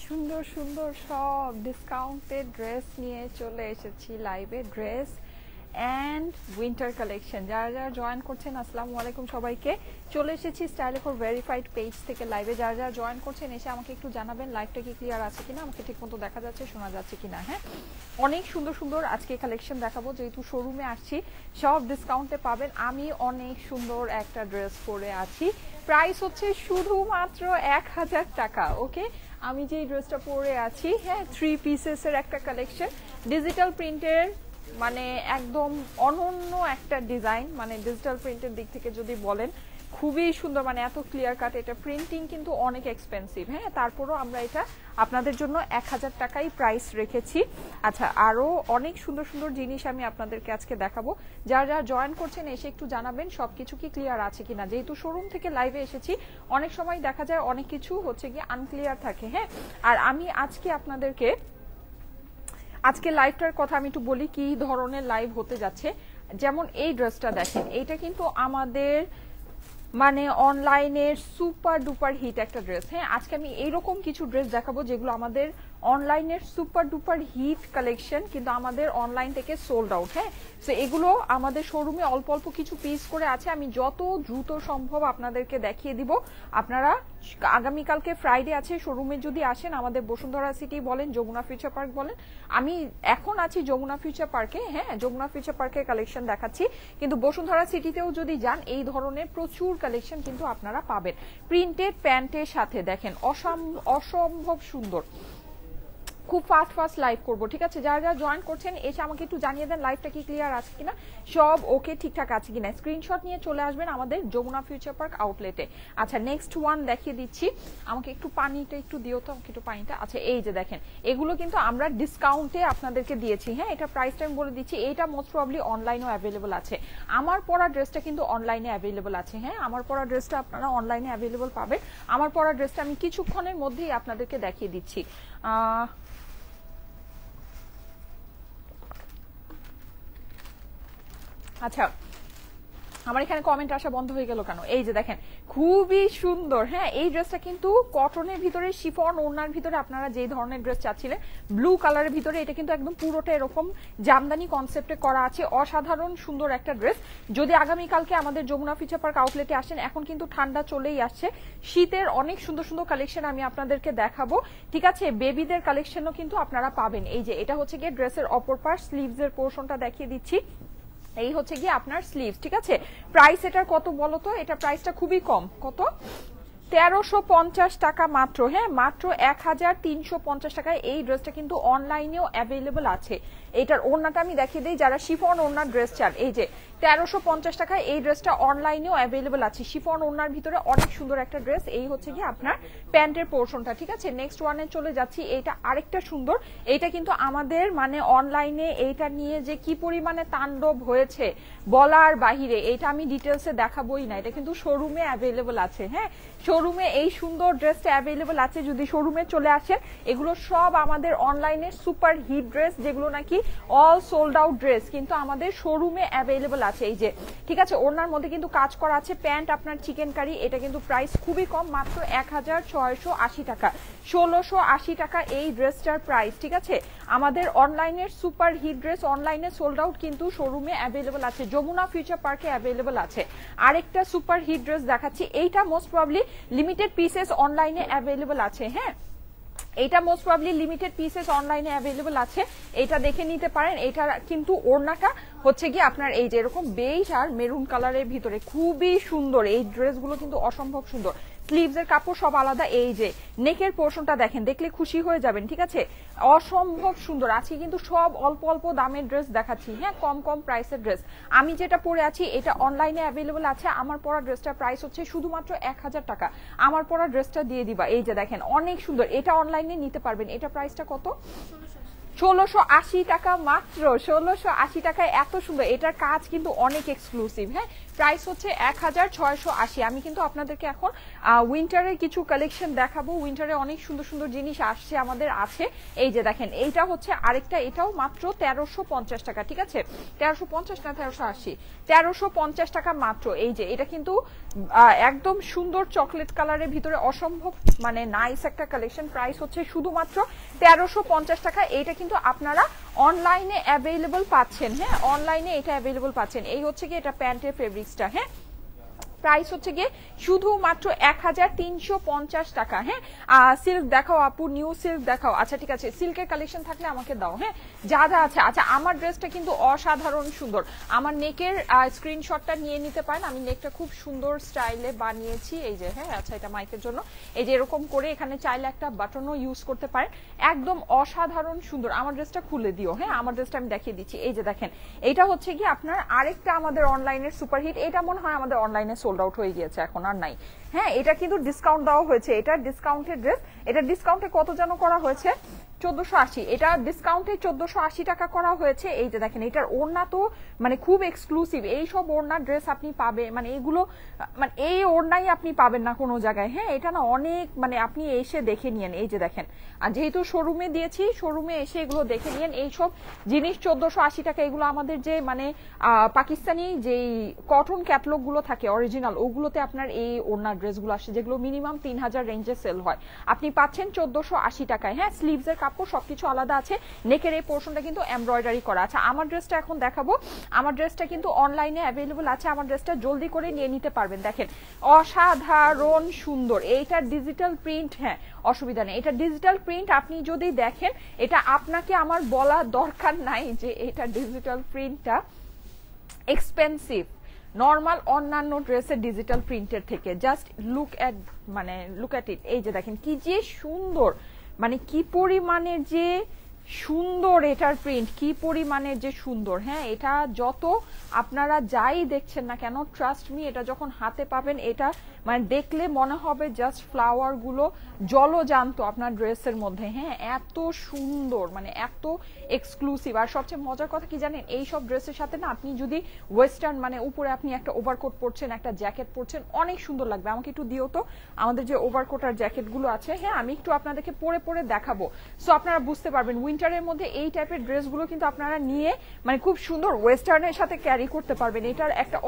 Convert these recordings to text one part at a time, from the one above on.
সুন্দর সুন্দর সব ডিসকাউন্টেড ড্রেস নিয়ে চলে এসেছি লাইভে। ড্রেস অ্যান্ড উইন্টার কালেকশন যারা যারা জয়েন করছেন আসসালামু আলাইকুম সবাইকে। চলে এসেছি স্টাইলে ফর ভেরিফাইড পেজ থেকে লাইভে। যারা যারা জয়েন করছেন এসে আমাকে একটু জানাবেন লাইভটা কি ক্লিয়ার আছে কিনা, আমাকে ঠিক মতো দেখা যাচ্ছে শোনা যাচ্ছে কিনা। হ্যাঁ, অনেক সুন্দর সুন্দর আজকে কালেকশন দেখাবো, যেহেতু শোরুমে আসছি সব ডিসকাউন্টে পাবেন। আমি অনেক সুন্দর একটা ড্রেস পরে আছি, প্রাইস হচ্ছে শুধুমাত্র 1000 টাকা। ওকে, আমি যে ড্রেসটা পরে আছি, হ্যাঁ 3 পিসেসের একটা কালেকশন, ডিজিটাল প্রিন্টের, মানে একদম অনন্য একটা ডিজাইন। মানে ডিজিটাল প্রিন্টের দিক থেকে যদি বলেন খুবই সুন্দর, মানে এত ক্লিয়ার কাট। এটা প্রিন্টিং কিন্তু অনেক এক্সপেন্সিভ, হ্যাঁ তারপরও আমরা এটা আপনাদের জন্য 1000 টাকাই প্রাইস রেখেছি। আচ্ছা, আরও অনেক সুন্দর সুন্দর জিনিস আমি আপনাদেরকে আজকে দেখাবো। যারা যারা জয়েন করছেন এসে একটু জানাবেন সবকিছু কি ক্লিয়ার আছে কিনা। যেহেতু শোরুম থেকে লাইভে এসেছি, অনেক সময় দেখা যায় অনেক কিছু হচ্ছে গিয়ে আনক্লিয়ার থাকে। হ্যাঁ, আর আমি আজকে আপনাদেরকে আজকে লাইভটার কথা আমি একটু বলি কি ধরনের লাইভ হতে যাচ্ছে। যেমন এই ড্রেসটা দেখেন, এইটা কিন্তু আমাদের মানে অনলাইনের সুপার ডুপার হিট একটা ড্রেস। হ্যাঁ, আজকে আমি এইরকম কিছু ড্রেস দেখাবো যেগুলো আমাদের অনলাইনের সুপার ডুপার হিট কালেকশন, কিন্তু আমাদের অনলাইন থেকে সোল্ড আউট। হ্যাঁ, তো এগুলো আমাদের শোরুমে অল্প অল্প কিছু পিস করে আছে, আমি যত দ্রুত সম্ভব আপনাদেরকে দেখিয়ে দিব। আপনারা আগামীকালকে ফ্রাইডে আছে, শোরুমে যদি আসেন, আমাদের বসুন্ধরা সিটি বলেন, যমুনা ফিউচার পার্ক বলেন, আমি এখন আছি যমুনা ফিউচার পার্কে। হ্যাঁ, যমুনা ফিউচার পার্কের কালেকশন দেখাচ্ছি, কিন্তু বসুন্ধরা সিটিতেও যদি যান এই ধরনের প্রচুর কালেকশন কিন্তু আপনারা পাবেন। প্রিন্টেড প্যান্টের সাথে দেখেন অসম্ভব সুন্দর। খুব ফাস্ট ফাস্ট লাইভ করবো, ঠিক আছে। যারা যারা জয়েন করছেন এসে আমাকে একটু জানিয়ে দেন লাইভটা কি ক্লিয়ার আছে কিনা, সব ওকে ঠিকঠাক আছে কিনা। স্ক্রিনশট নিয়ে চলে আসবেন আমাদের যমুনা ফিউচার পার্ক আউটলেটে। আচ্ছা, নেক্সট ওয়ান দেখিয়ে দিচ্ছি। আমাকে একটু পানিটা একটু দিও তো, আমাকে একটু পানিটা। আচ্ছা, এই যে দেখেন, এগুলো কিন্তু আমরা ডিসকাউন্টে আপনাদেরকে দিয়েছি। হ্যাঁ, এটা প্রাইসটা আমি বলে দিচ্ছি। এটা মোস্ট প্রবলি অনলাইনেও অ্যাভেলেবল আছে। আমার পরা ড্রেসটা কিন্তু অনলাইনে অ্যাভেলেবল আছে। হ্যাঁ, আমার পরা ড্রেসটা আপনারা অনলাইনে অ্যাভেলেবল পাবেন। আমার পরা ড্রেসটা আমি কিছুক্ষণের মধ্যেই আপনাদেরকে দেখিয়ে দিচ্ছি। আচ্ছা, আমার এখানে কমেন্ট আসা বন্ধ হয়ে গেল কেন? এই যে দেখেন, খুবই সুন্দর। হ্যাঁ, এই ড্রেসটা কিন্তু কটনের ভিতরে, শিফন ওড়নার ভিতরে আপনারা যে ধরনের ড্রেস চাচ্ছিলেন, ব্লু কালারের ভিতরে, এটা কিন্তু একদম পুরোটা এরকম জামদানি কনসেপ্টে করা আছে। অসাধারণ সুন্দর একটা ড্রেস। যদি আগামীকালকে আমাদের যমুনা ফিউচার পার্ক আউটলেটে আসেন, এখন কিন্তু ঠান্ডা চলেই আসছে, শীতের অনেক সুন্দর সুন্দর কালেকশন আমি আপনাদেরকে দেখাবো, ঠিক আছে। বেবিদের কালেকশনও কিন্তু আপনারা পাবেন। এই যে এটা হচ্ছে গিয়ে ড্রেসের অপর পার্ট, স্লিভস এর পোর্শনটা দেখিয়ে দিচ্ছি। এই হচ্ছে গিয়ে আপনার স্লিভস, ঠিক আছে। প্রাইস এটার কত বলো তো? এটা প্রাইসটা খুবই কম, কত? 1350 টাকা মাত্র। হ্যাঁ, মাত্র 1350 টাকায় এই ড্রেসটা কিন্তু অনলাইনেও অ্যাভেলেবল আছে। এটার ওড়নাটা আমি দেখিয়ে দিই, যারা শিফন ওড়নার ড্রেস চান, এই যে 1350 টাকায় এই ড্রেসটা অনলাইনেও অ্যাভেলেবল আছে। শিফন ওড়নার ভিতরে অনেক সুন্দর একটা ড্রেস। এই হচ্ছে গিয়ে আপনার প্যান্টের পোর্শনটা, ঠিক আছে। নেক্সট ওয়ানে চলে যাচ্ছি। এইটা আরেকটা সুন্দর। এইটা কিন্তু আমাদের মানে অনলাইনে এইটা নিয়ে যে কি পরিমাণে তাণ্ডব হয়েছে বলার বাহিরে, এইটা আমি ডিটেলসে দেখাবোই না। এটা কিন্তু শোরুমে অ্যাভেলেবল আছে। হ্যাঁ, শোরুমে এই সুন্দর ড্রেসটা অ্যাভেলেবল আছে। যদি শোরুমে চলে আসেন, এগুলো সব আমাদের অনলাইনে সুপার হিট ড্রেস, যেগুলো নাকি অল সোল্ড আউট ড্রেস, কিন্তু আমাদের শোরুমে অ্যাভেলেবল আছে। এই যে, ঠিক আছে, ওনার মধ্যে কিন্তু কাজ করা আছে। প্যান্ট আপনার চিকেন কারি। এটা কিন্তু প্রাইস খুবই কম, মাত্র 1680 টাকা, 1680 টাকা এই ড্রেসটার প্রাইস, ঠিক আছে। আমাদের অনলাইনের সুপার হিট ড্রেস অনলাইনে সোল্ড আউট, কিন্তু শোরুমে অ্যাভেলেবল আছে, যমুনা ফিউচার পার্কে অ্যাভেলেবল আছে। আরেকটা সুপার হিট ড্রেস দেখাচ্ছি। এইটা মোস্ট প্রবলি লিমিটেড পিসেস অনলাইনে অ্যাভেলেবল আছে। হ্যাঁ, এটা মোস্ট প্রবলি লিমিটেড পিসেস অনলাইনে অ্যাভেলেবল আছে, এটা দেখে নিতে পারেন। এটা কিন্তু ওড়নাটা হচ্ছে কি আপনার এই যে এরকম বেজ আর মেরুন কালারের ভিতরে, খুবই সুন্দর। এই ড্রেসগুলো কিন্তু অসম্ভব সুন্দর। স্লিভস এর কাপড় সব আলাদা। এই যে নেকের পোর্শনটা দেখেন, দেখলে খুশি হয়ে যাবেন, ঠিক আছে। অসম্ভব সুন্দর। আজকে কিন্তু সব অল্প অল্প দামের ড্রেস দেখাচ্ছি। হ্যাঁ, কম কম প্রাইসের ড্রেস। আমি যেটা পরে আছি এটা অনলাইনে অ্যাভেলেবল আছে। আমার পরা ড্রেসটার প্রাইস হচ্ছে শুধুমাত্র 1000 টাকা। আমার পরা ড্রেসটা দিয়ে দিবা। এই যে দেখেন, অনেক সুন্দর। এটা অনলাইনে নিতে পারবেন। এটা প্রাইসটা কত? 1680 টাকা মাত্র, 1680 টাকায় এত সুন্দর। এটার কাজ কিন্তু অনেক এক্সক্লুসিভ। হ্যাঁ, প্রাইস হচ্ছে 1680। আমি কিন্তু আপনাদেরকে এখন উইন্টারের কিছু কালেকশন দেখাবো। উইন্টারে অনেক সুন্দর সুন্দর জিনিস আসছে, আমাদের আছে। এই যে দেখেন, এইটা হচ্ছে আরেকটা, এটাও মাত্র 1350 টাকা, ঠিক আছে? 1350 না 1380, 1350 টাকা মাত্র। এই যে এটা কিন্তু একদম সুন্দর চকলেট কালারের ভিতরে অসম্ভব মানে নাইস একটা কালেকশন। প্রাইস হচ্ছে শুধুমাত্র 1350 টাকা। এইটা কিন্তু আপনারা অনলাইনে অ্যাভেলেবল পাচ্ছেন, হ্যাঁ, অনলাইনে এটা অ্যাভেলেবল পাচ্ছেন। এই হচ্ছে কি এটা প্যান্টের ফেব্রিক্সটা, হ্যাঁ, প্রাইস হচ্ছে গিয়ে শুধুমাত্র 1350 টাকা। হ্যাঁ, সিল্ক দেখাও আপু, নিউ সিল্ক দেখাও। আচ্ছা ঠিক আছে, সিল্কের কালেকশন থাকলে আমাকে দাও। হ্যাঁ, যা যা আছে। আচ্ছা, আমার ড্রেসটা কিন্তু অসাধারণ সুন্দর। আমার নেকের স্ক্রিনশটটা নিয়ে নিতে পারেন। আমি নেকটা খুব সুন্দর স্টাইলে বানিয়েছি। এই যে, হ্যাঁ, আচ্ছা এটা মাইকের জন্য। এই যে এরকম করে এখানে চাইলে একটা বাটনও ইউজ করতে পারেন। একদম অসাধারণ সুন্দর। আমার ড্রেসটা খুলে দিও। হ্যাঁ, আমার ড্রেসটা আমি দেখিয়ে দিচ্ছি। এই যে দেখেন, এটা হচ্ছে কি আপনার আরেকটা আমাদের অনলাইনের সুপারহিট। এটা মনে হয় আমাদের অনলাইনে সোল্ড আউট হয়ে গিয়েছে, এখন আর নাই। হ্যাঁ, এটা কিন্তু ডিসকাউন্ট দেওয়া হয়েছে। এটা ডিসকাউন্টের ড্রেস। এটা ডিসকাউন্টে কত যেন করা হয়েছে? 1480। এটা ডিসকাউন্টে 1480 টাকা করা হয়েছে। এই যে দেখেন, এটার ওড়না তো মানে খুব এক্সক্লুসিভ। এই সব ওড়নার ড্রেস আপনি পাবে মানে এগুলো মানে এই ওড়নাই আপনি পাবেন না কোনো জায়গায়। হ্যাঁ, এটা না অনেক মানে আপনি এসে দেখে নিয়েন। এই যে দেখেন, আর যেহেতু শোরুমে দিয়েছি, শোরুমে এসে এগুলো দেখে নিয়েন। এই সব জিনিস 1480 টাকা। এগুলো আমাদের যে মানে পাকিস্তানি যেই কটন ক্যাটলগ গুলো থাকে অরিজিনাল, ওগুলোতে আপনার এই ওড়নার ড্রেসগুলো আসে, যেগুলো মিনিমাম 3000 রেঞ্জে সেল হয়। আপনি পাচ্ছেন 1480 টাকায়। হ্যাঁ, স্লিভসের কাপড় সবকিছু আলাদা আছে। নেকের এই পোর্শনটা কিন্তু এমব্রয়ডারি করা আছে। আমার ড্রেসটা এখন দেখাবো। আমার ড্রেসটা কিন্তু অনলাইনে অ্যাভেলেবল আছে। আমার ড্রেসটা জলদি করে নিয়ে নিতে পারবেন। দেখেন, অসাধারণ সুন্দর। এইটা ডিজিটাল প্রিন্ট। হ্যাঁ, অসুবিধা নেই, এটা ডিজিটাল প্রিন্ট। আপনি যদি দেখেন, এটা আপনাকে আমার বলা দরকার নাই যে এটা ডিজিটাল প্রিন্টটা এক্সপেন্সিভ নর্মাল অন্যান্য ড্রেসের ডিজিটাল প্রিন্টের থেকে। জাস্ট লুক এট ইট। এই যে দেখেন কি যে সুন্দর, মানে কি পরিমাণের যে সুন্দর এটার প্রিন্ট, কি পরিমাণের যে সুন্দর। হ্যাঁ, এটা যত আপনারা যাই দেখছেন না কেন, ট্রাস্ট মি, এটা যখন হাতে পাবেন এটা মানে দেখলে মনে হবে জাস্ট ফ্লাওয়ার গুলো জলজান্ত আপনার ড্রেসের মধ্যে। হ্যাঁ, এত সুন্দর, মানে এত এক্সক্লুসিভ। আর সবচেয়ে মজার কথা কি জানেন, এই সব ড্রেসের সাথে না আপনি যদি ওয়েস্টার্ন মানে উপরে আপনি একটা ওভারকোট পরছেন, একটা জ্যাকেট পরছেন, অনেক সুন্দর লাগবে। আমাকে একটু দিও তো আমাদের যে ওভারকোট আর জ্যাকেট গুলো আছে। হ্যাঁ, আমি একটু আপনাদেরকে পরে পরে দেখাবো, সো আপনারা বুঝতে পারবেন। উইন্টারের মধ্যে এই টাইপের ড্রেসগুলো কিন্তু আপনারা নিয়ে মানে খুব সুন্দর ওয়েস্টার্নের সাথে ক্যারি করতে পারবেন। এটার একটা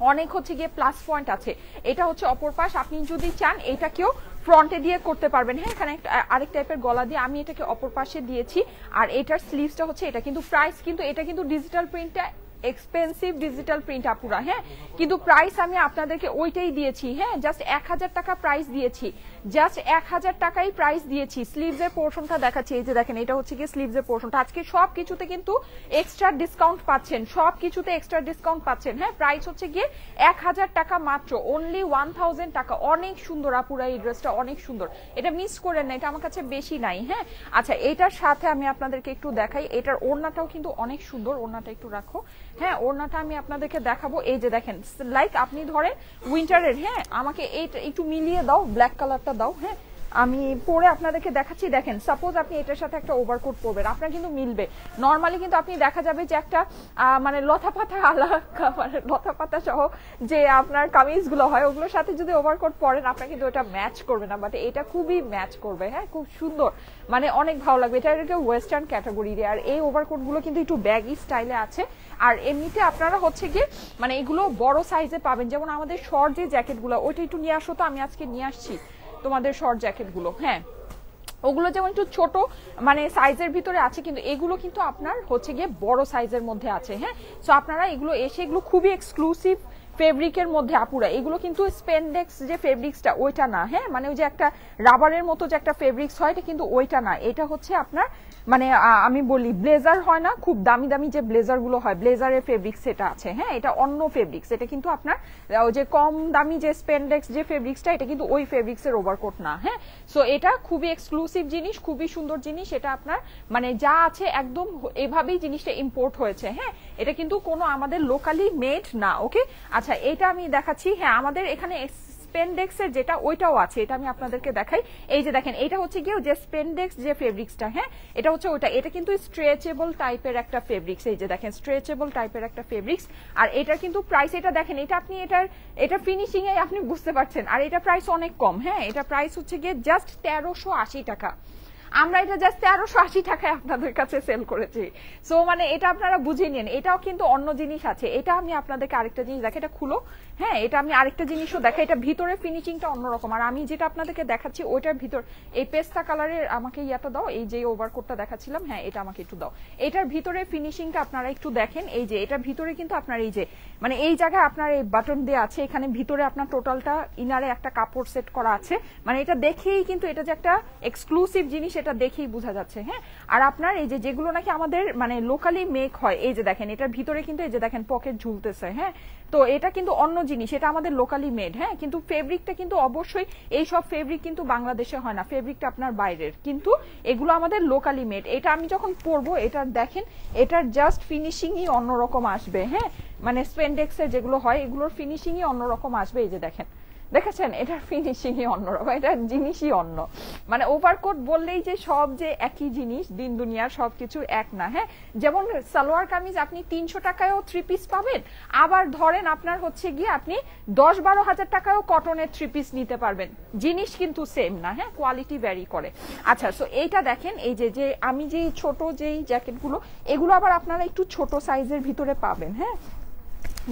অনেক হচ্ছে গিয়ে প্লাস পয়েন্ট আছে। এটা হচ্ছে অপর পাশ। আপনি যদি চান এটাকেও ফ্রন্টে দিয়ে করতে পারবেন। হ্যাঁ, এখানে আরেক টাইপের গলা দিয়ে আমি এটাকে অপর পাশে দিয়েছি। আর এটার স্লিভসটা হচ্ছে এটা কিন্তু প্রাইস কিন্তু এটা কিন্তু ডিজিটাল প্রিন্টটা এক্সপেন্সিভ ডিজিটাল প্রিন্ট আপুরা। হ্যাঁ, কিন্তু প্রাইস আমি আপনাদেরকে ওইটাই দিয়েছি। হ্যাঁ, জাস্ট 1000 টাকা প্রাইস দিয়েছি, জাস্ট 1000 টাকাই প্রাইস দিয়েছি। স্লিভসের পোর্শনটা দেখাচ্ছি। এই যে দেখেন, এটা হচ্ছে কি স্লিভসের পোর্শনটা। আজকে সব কিছুতে কিন্তু এক্সট্রা ডিসকাউন্ট পাচ্ছেন, সব কিছুতে এক্সট্রা ডিসকাউন্ট পাচ্ছেন। হ্যাঁ, প্রাইস হচ্ছে গিয়ে 1000 টাকা মাত্র, অনলি 1000 টাকা। অনেক সুন্দর আপুরা, এই ড্রেসটা অনেক সুন্দর। এটা মিস করেন না, এটা আমার কাছে বেশি নাই। হ্যাঁ, আচ্ছা এটার সাথে আমি আপনাদেরকে একটু দেখাই। এটার ওড়নাটাও কিন্তু অনেক সুন্দর। ওড়নাটা একটু রাখো। হ্যাঁ, ওড়নাটা আমি আপনাদেরকে দেখাবো। এই যে দেখেন, লাইক আপনি ধরেন উইন্টারের, হ্যাঁ, আমাকে এইটা একটু মিলিয়ে দাও, ব্ল্যাক কালারটা দাও। হ্যাঁ, আমি পরে আপনাদেরকে দেখাচ্ছি। দেখেন, সাপোজ আপনি এটার সাথে একটা ওভারকোট পরবেন, আপনার কিন্তু মিলবে। নর্মালি কিন্তু আপনি দেখা যাবে যে একটা মানে লতা পাতা মানে লতা পাতা সহ যে আপনার কামিজগুলো হয়, ওগুলোর সাথে যদি ওভারকোট পরেন আপনার কিন্তু ওটা ম্যাচ করবে না, বাট এটা খুবই ম্যাচ করবে। হ্যাঁ, খুব সুন্দর, মানে অনেক ভালো লাগবে। এটা একটা ওয়েস্টার্ন ক্যাটাগরি। আর এই ওভারকোট গুলো কিন্তু একটু ব্যাগি স্টাইলে আছে। আর এমনিতে আপনারা হচ্ছে গিয়ে মানে এগুলো বড় সাইজে পাবেন। যেমন আমাদের শর্ট যে জ্যাকেট গুলো, ওইটা একটু নিয়ে আসো তো, আমি আজকে নিয়ে আসছি তোমাদের শর্ট জ্যাকেট গুলো। হ্যাঁ, ওগুলো যেমন একটু ছোট মানে সাইজের ভিতরে আছে, কিন্তু এগুলো কিন্তু আপনার হচ্ছে গিয়ে বড় সাইজের মধ্যে আছে। হ্যাঁ, সো আপনারা এগুলো এসে এগুলো খুবই এক্সক্লুসিভ ফেব্রিকের মধ্যে আপুরা। এগুলো কিন্তু স্পেন্ডেক্স যে ফেব্রিক্সটা ওইটা না। হ্যাঁ, মানে ওই যে একটা রাবারের মতো যে একটা ফেব্রিক্স হয়, এটা কিন্তু ওইটা না। এটা হচ্ছে আপনার মানে আমি বলি ব্লেজার হয় না, খুব দামি দামি যে ব্লেজার গুলো হয়, ব্লেজারের ফেব্রিক্স এটা আছে। হ্যাঁ, এটা অন্য ফেব্রিক্স। এটা কিন্তু আপনার ওই যে কম দামি যে স্পেন্ডেক্স যে ফেব্রিক্সটা, এটা কিন্তু ওই ফেব্রিক্সের ওভারকোট না। হ্যাঁ, সো এটা খুবই এক্সক্লুসিভ জিনিস, খুবই সুন্দর জিনিস। এটা আপনার মানে যা আছে একদম এভাবেই জিনিসটা ইম্পোর্ট হয়েছে। হ্যাঁ, এটা কিন্তু কোনো আমাদের লোকালি মেড না। ওকে, আচ্ছা এটা আমি দেখাচ্ছি। হ্যাঁ, আমাদের এখানে স্পেন্ডেক্সের যেটা ওইটাও আছে, এটা আমি আপনাদেরকে দেখাই। এই যে দেখেন এটা হচ্ছে গিয়ে যে স্পেন্ডেক্স যে ফেব্রিক্সটা, হ্যাঁ এটা হচ্ছে ওইটা, এটা কিন্তু স্ট্রেচেবল টাইপের একটা ফেব্রিক্স। এই যে দেখেন স্ট্রেচেবল টাইপের একটা ফেব্রিক্স। আর এটার কিন্তু প্রাইস, এটা দেখেন এটা আপনি এটা ফিনিশিং এ আপনি বুঝতে পারছেন। আর এটা প্রাইস অনেক কম, হ্যাঁ এটা প্রাইস হচ্ছে গিয়ে জাস্ট 1380 টাকা। আমরা এটা জাস্ট 1380 টাকায় আপনাদের কাছে সেল করেছি। সো মানে এটা আপনারা বুঝে নিন, এটাও কিন্তু অন্য জিনিস আছে। এটা আমি আপনাদেরকে আরেকটা জিনিস দেখে, এটা খুলো, হ্যাঁ এটা আমি আরেকটা জিনিসও দেখাই। এটা ভিতরে ফিনিশিংটা অন্যরকম। আর আমি যেটা আপনাদেরকে দেখাচ্ছি ওইটার ভিতর এই পেস্তা কালারের, আমাকে ইয়াটা দাও, এই যে ওভারকোটটা দেখাচ্ছিলাম, হ্যাঁ এটা আমাকে একটু দাও। এটার ভিতরে ফিনিশিংটা আপনারা একটু দেখেন। এই যে এটার ভিতরে কিন্তু আপনার এই যে মানে এই জায়গায় আপনার এই বাটন দেওয়া আছে, এখানে ভিতরে আপনার টোটালটা ইনারে একটা কাপড় সেট করা আছে। মানে এটা দেখেই কিন্তু এটা যে একটা এক্সক্লুসিভ জিনিস এটা দেখেই বোঝা যাচ্ছে, হ্যাঁ। আর আপনার এই যে যেগুলো নাকি আমাদের মানে লোকালি মেক হয়, এই যে দেখেন এটার ভিতরে কিন্তু এই যে দেখেন পকেট ঝুলতেছে, হ্যাঁ তো এটা কিন্তু অন্য জিনিস, এটা আমাদের লোকালি মেড, হ্যাঁ কিন্তু ফেব্রিকটা কিন্তু অবশ্যই এই সব ফেব্রিক কিন্তু বাংলাদেশে হয় না, ফেব্রিকটা আপনার বাইরের, কিন্তু এগুলো আমাদের লোকালি মেড। এটা আমি যখন পরবো এটা দেখেন এটার জাস্ট ফিনিশিংই অন্যরকম আসবে, হ্যাঁ মানে স্পেন্ডেক্সের যেগুলো হয় এগুলোর ফিনিশিংই অন্যরকম আসবে। এই যে দেখেন দেখেছেন এটার ফিনিশিংই অন্যরকম, এটার জিনিসই অন্য। মানে ওভারকোট বললেই যে সব যে একই জিনিস, দিন দুনিয়ার সবকিছু এক না, হ্যাঁ যেমন সালোয়ার কামিজ আপনি 300 টাকায়ও 3 পিস পাবেন, আবার ধরেন আপনার হচ্ছে গিয়ে আপনি 10-12 হাজার টাকায়ও কটনের 3 পিস নিতে পারবেন, জিনিস কিন্তু সেম না, হ্যাঁ কোয়ালিটি ভ্যারি করে। আচ্ছা সো এইটা দেখেন এই যে আমি যেই ছোট যেই জ্যাকেটগুলো, এগুলো আবার আপনারা একটু ছোট সাইজের ভিতরে পাবেন, হ্যাঁ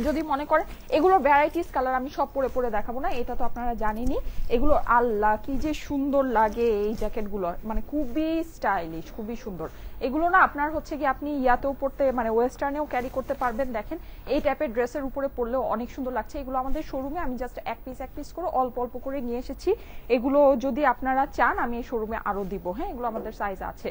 যদি মনে করেন এগুলো ভ্যারাইটিস কালার, আমি সব পরে পরে দেখাবো না, এটা তো আপনারা জানেনই। এগুলো আল্লাহ কি যে সুন্দর লাগে এই জ্যাকেটগুলো, মানে খুবই স্টাইলিশ, খুবই সুন্দর। এগুলো না আপনার হচ্ছে কি আপনি ইয়াতেও পড়তে মানে ওয়েস্টার্নেও ক্যারি করতে পারবেন। দেখেন এই টাইপের ড্রেসের উপরে পরলেও অনেক সুন্দর লাগছে। এগুলো আমাদের শোরুমে আমি জাস্ট এক পিস করে অল্প অল্প করে নিয়ে এসেছি। এগুলো যদি আপনারা চান আমি এই শোরুমে আরো দিব, হ্যাঁ এগুলো আমাদের সাইজ আছে।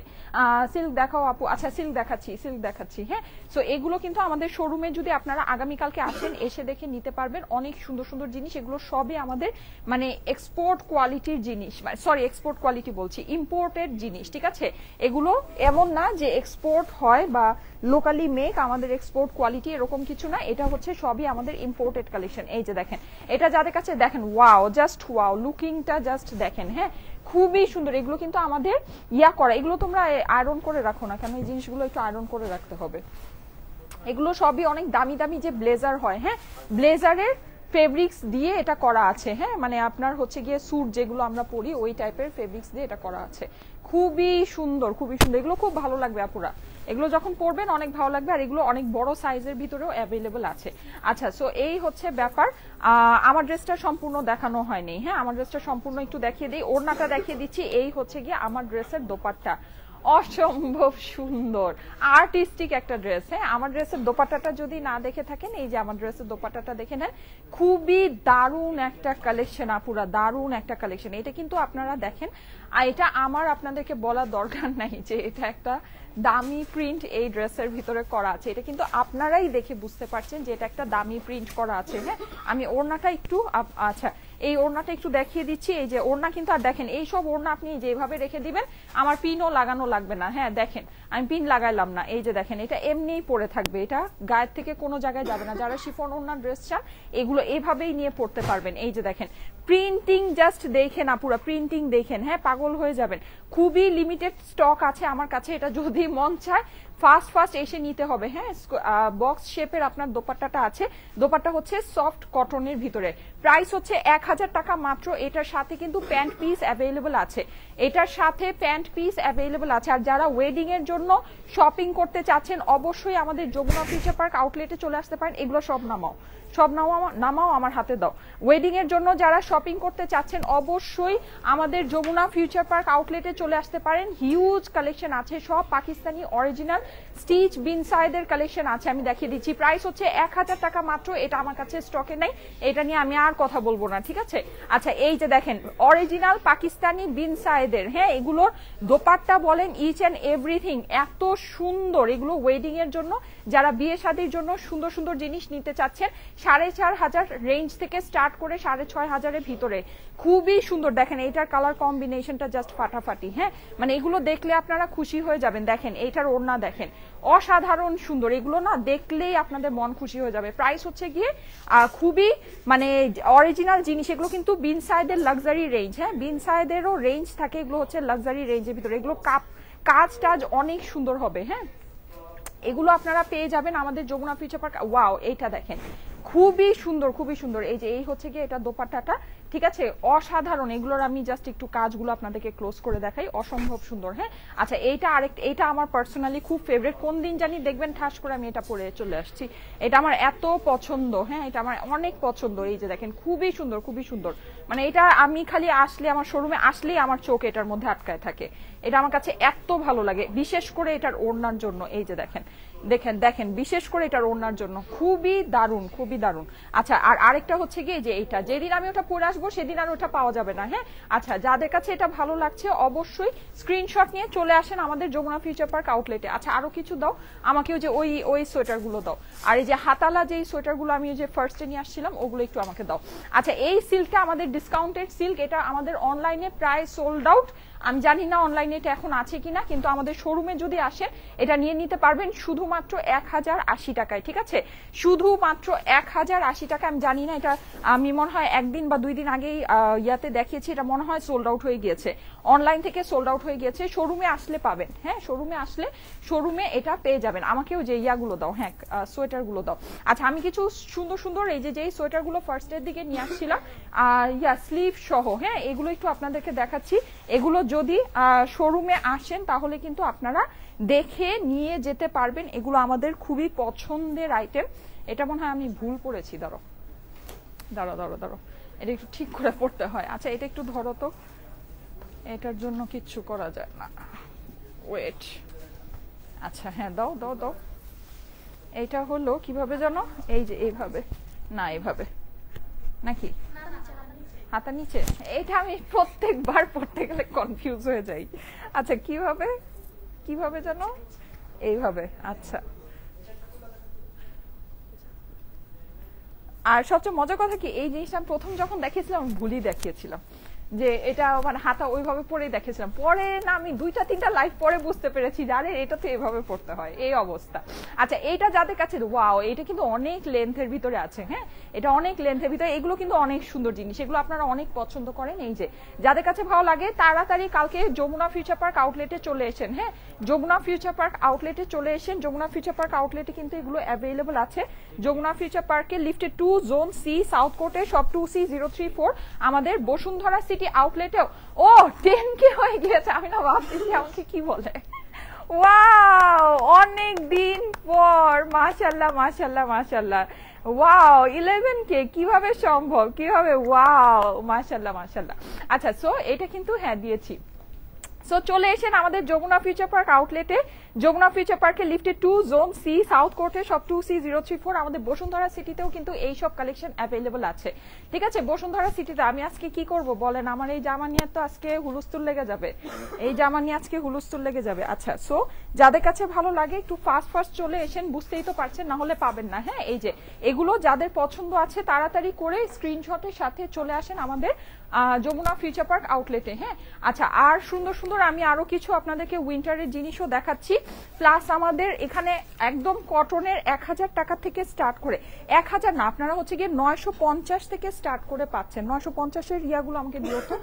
সিল্ক দেখাও আপু, আচ্ছা সিল্ক দেখাচ্ছি, হ্যাঁ সো এগুলো কিন্তু আমাদের শোরুমে যদি আপনারা আগামীকালকে আসেন এসে দেখে নিতে পারবেন, অনেক সুন্দর সুন্দর জিনিস। এগুলো সবই আমাদের মানে এক্সপোর্ট কোয়ালিটির জিনিস, সরি এক্সপোর্ট কোয়ালিটি বলছি, ইম্পোর্টেড জিনিস, ঠিক আছে। এগুলো এমন না যে এক্সপোর্ট হয় বা লোকালি মেক, আমাদের এক্সপোর্ট কোয়ালিটি এরকম কিছু না, এটা হচ্ছে সবই আমাদের ইম্পোর্টেড কালেকশন। এই যে দেখেন এটা যাদের কাছে দেখেন ওয়াও, জাস্ট ওয়াও লুকিংটা জাস্ট দেখেন, হ্যাঁ খুবই সুন্দর। এগুলো কিন্তু আমাদের ইয়া করা, এগুলো তোমরা আয়রন করে রাখো না কেন, এই জিনিসগুলো একটু আয়রন করে রাখতে হবে। এগুলো সবই অনেক দামি দামি যে ব্লেজার হয়, হ্যাঁ ব্লেজারের ফেব্রিক্স দিয়ে এটা করা আছে, হ্যাঁ মানে আপনার হচ্ছে গিয়ে স্যুট যেগুলো আমরা পরি ওই টাইপের ফেব্রিক্স দিয়ে এটা করা আছে। খুবই সুন্দর, খুবই সুন্দর, এগুলো খুব ভালো লাগবে আপুরা, এগুলো যখন পরবেন অনেক ভালো লাগবে। আর এগুলো অনেক বড় সাইজের ভিতরেও অ্যাভেলেবল আছে। আচ্ছা সো এই হচ্ছে ব্যাপার। আমার ড্রেসটা সম্পূর্ণ দেখানো হয়নি, হ্যাঁ আমার ড্রেসটা সম্পূর্ণ একটু দেখিয়ে দিই, ওড়নাটা দেখিয়ে দিচ্ছি। এই হচ্ছে গিয়ে আমার ড্রেসের দোপাট্টা, অসম্ভব সুন্দর আর্টিস্টিক একটা ড্রেস, হ্যাঁ আমার ড্রেসের দোপাট্টাটা যদি না দেখে থাকেন, এই যে আমার ড্রেসের দোপাট্টাটা দেখে নেন, খুবই দারুণ একটা কালেকশন আপুরা, দারুণ একটা কালেকশন। এটা কিন্তু আপনারা দেখেন, আর এটা আমার আপনাদেরকে বলার দরকার নাই যে এটা একটা দামি প্রিন্ট এই ড্রেসের ভিতরে করা আছে, এটা কিন্তু আপনারাই দেখে বুঝতে পারছেন যে এটা একটা দামি প্রিন্ট করা আছে, হ্যাঁ আমি ওড়নাটা একটু আচ্ছা এই ওড়নাটা একটু দেখিয়ে দিচ্ছি। এই যে ওড়না কিন্তু, আর দেখেন এই সব ওড়না আপনি যেভাবে রেখে দিবেন আমার পিনও লাগানো লাগবে না, হ্যাঁ দেখেন আমি পিন লাগাইলাম না, এই যে দেখেন এটা এমনিই পরে থাকবে, এটা গায়ের থেকে কোনো জায়গায় যাবে না। যারা শিফন ওড়নার ড্রেস চান এগুলো এভাবেই নিয়ে পড়তে পারবেন। এই যে দেখেন প্রিন্টিং জাস্ট দেখেন আপুরা, প্রিন্টিং দেখেন, হ্যাঁ পাগল হয়ে যাবেন। খুবই লিমিটেড স্টক আছে আমার কাছে, এটা যদি মন চায় ফার্স্ট এসে নিতে হবে, হ্যাঁ বক্স শেপের আপনার দোপাট্টাটা আছে, দোপাট্টা হচ্ছে সফট কটনের ভিতরে, প্রাইস হচ্ছে 1000 টাকা মাত্র। এটার সাথে কিন্তু প্যান্ট পিস অ্যাভেলেবল আছে, এটার সাথে প্যান্ট পিস অ্যাভেলেবল আছে। আর যারা ওয়েডিং এর জন্য শপিং করতে চাচ্ছেন অবশ্যই আমাদের যমুনা ফিউচার পার্ক আউটলেটে চলে আসতে পারেন। এগুলো সব নামাও আমার হাতে দাও। ওয়েডিং এর জন্য যারা শপিং করতে চাচ্ছেন অবশ্যই আমাদের যমুনা ফিউচার পার্ক আউটলেটে চলে আসতে পারেন। হিউজ কালেকশন আছে, সব পাকিস্তানি অরিজিনাল স্টিচ বিনসাইডের কালেকশন আছে, আমি দেখিয়ে দিচ্ছি। প্রাইস হচ্ছে 1000 টাকা মাত্র, এটা আমার কাছে স্টকে নাই, এটা নিয়ে আমি আর কথা বলবো না, ঠিক আছে। আচ্ছা এই যে দেখেন অরিজিনাল পাকিস্তানি বিনসাইডের, হ্যাঁ এগুলোর দোপাট্টা বলেন ইচ এন্ড এভরিথিং এত সুন্দর। এগুলো ওয়েডিং এর জন্য, যারা বিয়ে শাদীর জন্য সুন্দর সুন্দর জিনিস নিতে চাচ্ছেন 4,500 রেঞ্জ থেকে স্টার্ট করে 6,500 ভিতরে, খুবই সুন্দর। দেখেন এইটার কালার কম্বিনেশনটা জাস্ট ফাটাফাটি। হ্যাঁ, মানে এগুলো দেখলে আপনারা খুশি হয়ে যাবেন। দেখেন এইটার ওড়না দেখেন, অসাধারণ সুন্দর। এগুলো না দেখলেই আপনাদের মন খুশি হয়ে যাবে। প্রাইস হচ্ছে গিয়ে খুবই মানে অরিজিনাল জিনিস। এগুলো কিন্তু বিন সাইদের লাক্সারি রেঞ্জ। হ্যাঁ, বিন সাইদেরও রেঞ্জ থাকে, এগুলো হচ্ছে লাক্সারি রেঞ্জের ভিতরে। এগুলো কাজ টাজ অনেক সুন্দর হবে। হ্যাঁ, এগুলো আপনারা পেয়ে যাবেন আমাদের যমুনা ফিউচার পার্ক। ওয়াও, এইটা দেখেন খুবই সুন্দর, খুবই সুন্দর। এই যে এই হচ্ছে গিয়ে এটা দোপাট্টাটা, ঠিক আছে, অসাধারণ। এগুলোর আমি জাস্ট একটু কাজগুলো আপনাদেরকে ক্লোজ করে দেখাই, অসম্ভব সুন্দর। হ্যাঁ, আচ্ছা এইটা আরেকটা, এটা আমার পার্সোনালি খুব ফেভারিট। কোন দিন জানি দেখবেন ঠাস করে আমি এটা পরে চলে আসছি। এটা আমার এত পছন্দ। হ্যাঁ, এটা আমার অনেক পছন্দ। এই যে দেখেন খুবই সুন্দর, খুবই সুন্দর। মানে এটা আমি খালি আসলে, আমার শোরুমে আসলেই আমার চোখ এটার মধ্যে আটকায় থাকে। এটা আমার কাছে এত ভালো লাগে, বিশেষ করে এটার ওড়নার জন্য। এই যে দেখেন দেখেন দেখেন, বিশেষ করে এটার ওড়নার জন্য খুবই দারুণ, খুবই দারুণ। আচ্ছা, আর আরেকটা হচ্ছে গিয়ে যে এইটা, যেদিন আমি ওটা পরে আসবো সেদিন আর ওটা পাওয়া যাবে না। হ্যাঁ, আচ্ছা, যাদের কাছে এটা ভালো লাগছে অবশ্যই স্ক্রিনশট নিয়ে চলে আসেন আমাদের যমুনা ফিউচার পার্ক আউটলেটে। আচ্ছা, আরো কিছু দাও আমাকে, ওই যে ওই সোয়েটার গুলো দাও। আর এই যে হাতালা যেই সোয়েটার গুলো আমি যে ফার্স্টে নিয়ে আসছিলাম ওগুলো একটু আমাকে দাও। আচ্ছা, এই সিল্কটা আমাদের ডিসকাউন্টেড সিল্ক। এটা আমাদের অনলাইনে প্রায় সোল্ড আউট। আমি জানি না অনলাইনে এটা এখন আছে কিনা, কিন্তু আমাদের শোরুমে যদি আসেন এটা নিয়ে নিতে পারবেন শুধুমাত্র 1080 টাকায়। ঠিক আছে, শুধুমাত্র 1080 টাকা। আমি জানি না, এটা আমি মনে হয় একদিন বা 2 দিন আগেই ইয়াতে দেখিয়েছি, এটা মনে হয় সোল্ড আউট হয়ে গিয়েছে, অনলাইন থেকে সোল্ড আউট হয়ে গিয়েছে। শোরুমে আসলে পাবেন। হ্যাঁ, শোরুমে আসলে শোরুমে এটা পেয়ে যাবেন। আমাকেও যে ইয়াগুলো দাও, হ্যাঁ সোয়েটার গুলো দাও। আচ্ছা, আমি কিছু সুন্দর সুন্দর এই যে যেই সোয়েটার গুলো ফার্স্টের দিকে নিয়ে আসছিলাম, ইয়া স্লিভ সহ, হ্যাঁ এগুলো একটু আপনাদেরকে দেখাচ্ছি। এগুলো যদি শোরুমে আসেন তাহলে কিন্তু আপনারা দেখে নিয়ে যেতে পারবেন। এগুলো আমাদের খুবই পছন্দের আইটেম। এটা মনে হয় আমি ভুল পড়েছি, দাঁড়ো দাঁড়ো দাঁড়ো দাঁড়ো, এটা একটু ঠিক করে পড়তে হয়। আচ্ছা, এটা একটু ধরো তো, এটার জন্য কিচ্ছু করা যায় না, ওয়েট। আচ্ছা, হ্যাঁ দাও দাও দাও। এইটা হলো কিভাবে জানো, এই যে এইভাবে না, এইভাবে নাকি হাতা নিচে, এটা আমি প্রত্যেকবার পড়তে গেলে কনফিউজ হয়ে যাই। আচ্ছা, কিভাবে কিভাবে জানো, এইভাবে। আচ্ছা, আর সবচেয়ে মজার কথা কি, এই জিনিসটা প্রথম যখন দেখিয়েছিলাম ভুলই দেখিয়েছিলাম, যে এটা মানে হাতা ওইভাবে পরেই দেখেছিলাম। পরে না আমি 2-3টা লাইভ পরে বুঝতে পেরেছি যে আরে এটা তো এভাবে পড়তে হয়, এই অবস্থা। আচ্ছা, এইটা যাদের কাছে, ওয়াও, এটা কিন্তু অনেক লেন্থের ভিতরে আছে। হ্যাঁ, এটা অনেক লেন্থের ভিতরে। এগুলো কিন্তু অনেক সুন্দর জিনিস, এগুলো আপনারা অনেক পছন্দ করেন। এই যে যাদের কাছে ভালো লাগে তাড়াতাড়ি কালকে যমুনা ফিউচার পার্ক আউটলেটে চলে এসেন। হ্যাঁ, যমুনা ফিউচার পার্ক আউটলেটে চলে এসেন। যমুনা ফিউচার পার্ক আউটলেটে কিন্তু এগুলো অ্যাভেলেবল আছে। যমুনা ফিউচার পার্কে লিফটে 2 জোন সি সাউথ কোর্টে সব 2C034 আমাদের বসুন্ধরা সিটি আউটলেটেও। ও 10K হয়ে গিয়েছে, আমি না ভাবতেছি আমাকে কি বলে। ওয়াও, অনেক দিন পর, মাশাআল্লাহ মাশাআল্লাহ মাশাআল্লাহ। ওয়াও, 11K কিভাবে সম্ভব, কিভাবে, ওয়াও, মাশাআল্লাহ মাশাআল্লাহ। আচ্ছা, সো এটা কিন্তু হ্যাঁ দিয়েছি। সো চলে এসেন আমাদের যমুনা ফিউচার পার্ক আউটলেটে। যমুনা ফিউচার পার্কে লিফটে 2 জোন সি সাউথ কোর্টে সব 2C034 আমাদের বসুন্ধরা সিটিতেও কিন্তু এই সব কালেকশন অ্যাভেলেবল আছে। ঠিক আছে, বসুন্ধরা সিটিতে আমি আজকে কি করব বলেন, আমার এই জামা নিয়ে তো আজকে হুলস্থুল লেগে যাবে, এই জামা নিয়ে আজকে হুলস্থুল লেগে যাবে। আচ্ছা, সো যাদের কাছে ভালো লাগে একটু ফাস্ট ফাস্ট চলে এসেন, বুঝতেই তো পারছেন, না হলে পাবেন না। হ্যাঁ, এই যে এগুলো যাদের পছন্দ আছে তাড়াতাড়ি করে স্ক্রিনশটের সাথে চলে আসেন আমাদের যমুনা ফিউচার পার্ক আউটলেটে। হ্যাঁ, আচ্ছা, আর সুন্দর সুন্দর আমি আরো কিছু আপনাদেরকে উইন্টারের জিনিসও দেখাচ্ছি। প্লাস আমাদের এখানে একদম কটনের 1000 টাকা থেকে স্টার্ট করে, 1000 না, আপনারা হচ্ছে গিয়ে 950 থেকে স্টার্ট করে পাচ্ছেন। 950-এর ইয়াগুলো আমাকে দিও তো,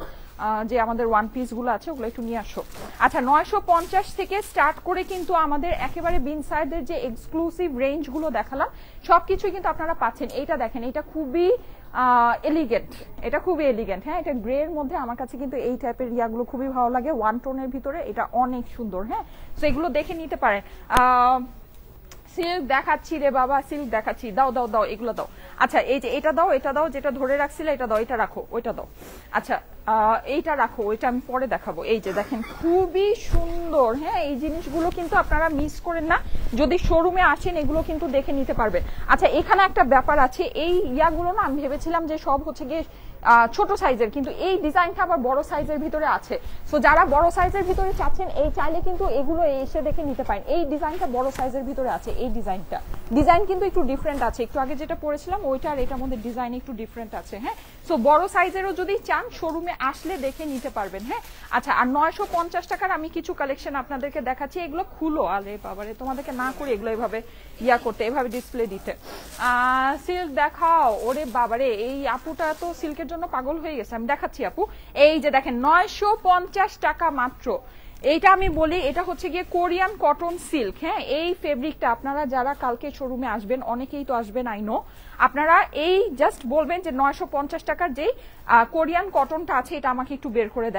যে আমাদের ওয়ান পিস গুলো আছে ওগুলো একটু নিয়ে আসো। আচ্ছা, 950 থেকে স্টার্ট করে কিন্তু আমাদের একেবারে বিন সাইডের যে এক্সক্লুসিভ রেঞ্জ গুলো দেখালাম সবকিছু কিন্তু আপনারা পাচ্ছেন। এইটা দেখেন, এটা খুবই এলিগেন্ট, এটা খুবই এলিগেন্ট। হ্যাঁ, এটা গ্রে এর মধ্যে আমার কাছে কিন্তু এই টাইপের ইয়াগুলো খুবই ভালো লাগে, ওয়ান টোনের ভিতরে, এটা অনেক সুন্দর। হ্যাঁ, তো এগুলো দেখে নিতে পারেন। সিল্ক দেখাচ্ছি রে বাবা, সিল্ক দেখাচ্ছি, দাও দাও দাও, এগুলো দাও। আচ্ছা, এই যে এটা দাও, এটা দাও, যেটা ধরে রাখছিলে এটা দাও, এটা রাখো, ওইটা দাও। আচ্ছা, এইটা রাখো, ওইটা আমি পরে দেখাবো। এই যে দেখেন খুবই সুন্দর। হ্যাঁ, এই জিনিসগুলো কিন্তু আপনারা মিস করেন না, যদি শোরুমে আসেন এগুলো কিন্তু দেখে নিতে পারবেন। আচ্ছা, এখানে একটা ব্যাপার আছে, এই ইয়াগুলো না আমি ভেবেছিলাম যে সব হচ্ছে গিয়ে ছোট সাইজের, কিন্তু এই ডিজাইনটা আবার বড় সাইজের ভিতরে আছে। সো যারা বড় সাইজের ভিতরে চাচ্ছেন এই চাইলে কিন্তু এগুলো এসে দেখে নিতে পারেন। এই ডিজাইনটা বড় সাইজের ভিতরে আছে, এই ডিজাইন কিন্তু একটু ডিফারেন্ট আছে, একটু আগে যেটা পরেছিলাম ওইটা আর এটার মধ্যে ডিজাইন একটু ডিফারেন্ট আছে। হ্যাঁ, সো বড় সাইজেরও যদি চান শোরুমে আসলে দেখে নিতে পারবেন। হ্যাঁ, আচ্ছা, আর 950 টাকার আমি কিছু কালেকশন আপনাদেরকে দেখাচ্ছি। এগুলো খুলো, আরে বাবারে তোমাদেরকে না করে এগুলো এভাবে করতে, এভাবে ডিসপ্লে দিতে। সিল্ক দেখাও, ওরে বাবারে এই আপুটা তো সিল্কের জন্য পাগল হয়ে গেছে। আমি দেখাচ্ছি আপু, এই যে দেখেন 950 টাকা মাত্র। এইটা আমি বলি, এটা হচ্ছে গিয়ে কোরিয়ান কটন সিল্ক। হ্যাঁ, এই ফেব্রিকটা আপনারা যারা কালকে শোরুমে আসবেন, অনেকেই তো আসবেন আই নো, আপনারা এই জাস্ট বলবেন যে 950 টাকার যেই কোরিয়ান কটনটা আছে এটা আমাকে একটু বের করে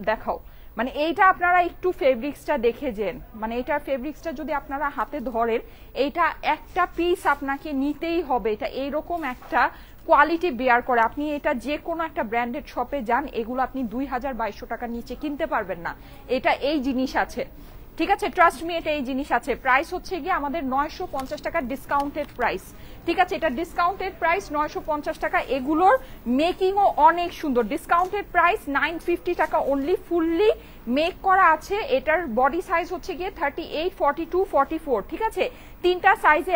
দেখাও। মানে এইটা আপনারা একটু ফেব্রিক্সটা দেখে যান, মানে এইটার ফেব্রিক্সটা যদি আপনারা হাতে ধরেন, এইটা একটা পিস আপনাকে নিতেই হবে। এটা এইরকম একটা কোয়ালিটি বেয়ার করে। আপনি এটা যে কোনো একটা ব্র্যান্ডেড শপে যান, এগুলো আপনি 2200 টাকার নিচে কিনতে পারবেন না। এটা এই জিনিস আছে, ঠিক আছে, ট্রাস্ট মি, এটা এই জিনিস আছে। প্রাইস হচ্ছে গিয়ে আমাদের 950 টাকার ডিসকাউন্টেড প্রাইস, ঠিক আছে, এটা ডিসকাউন্টেড প্রাইস 950 টাকা। এগুলোর মেকিংও অনেক সুন্দর। ডিসকাউন্টেড প্রাইস 950 টাকা অনলি, ফুললি মেক করা আছে। এটার বডি সাইজ হচ্ছে গিয়ে 38, 42, 44, ঠিক আছে, তিনটা সাইজে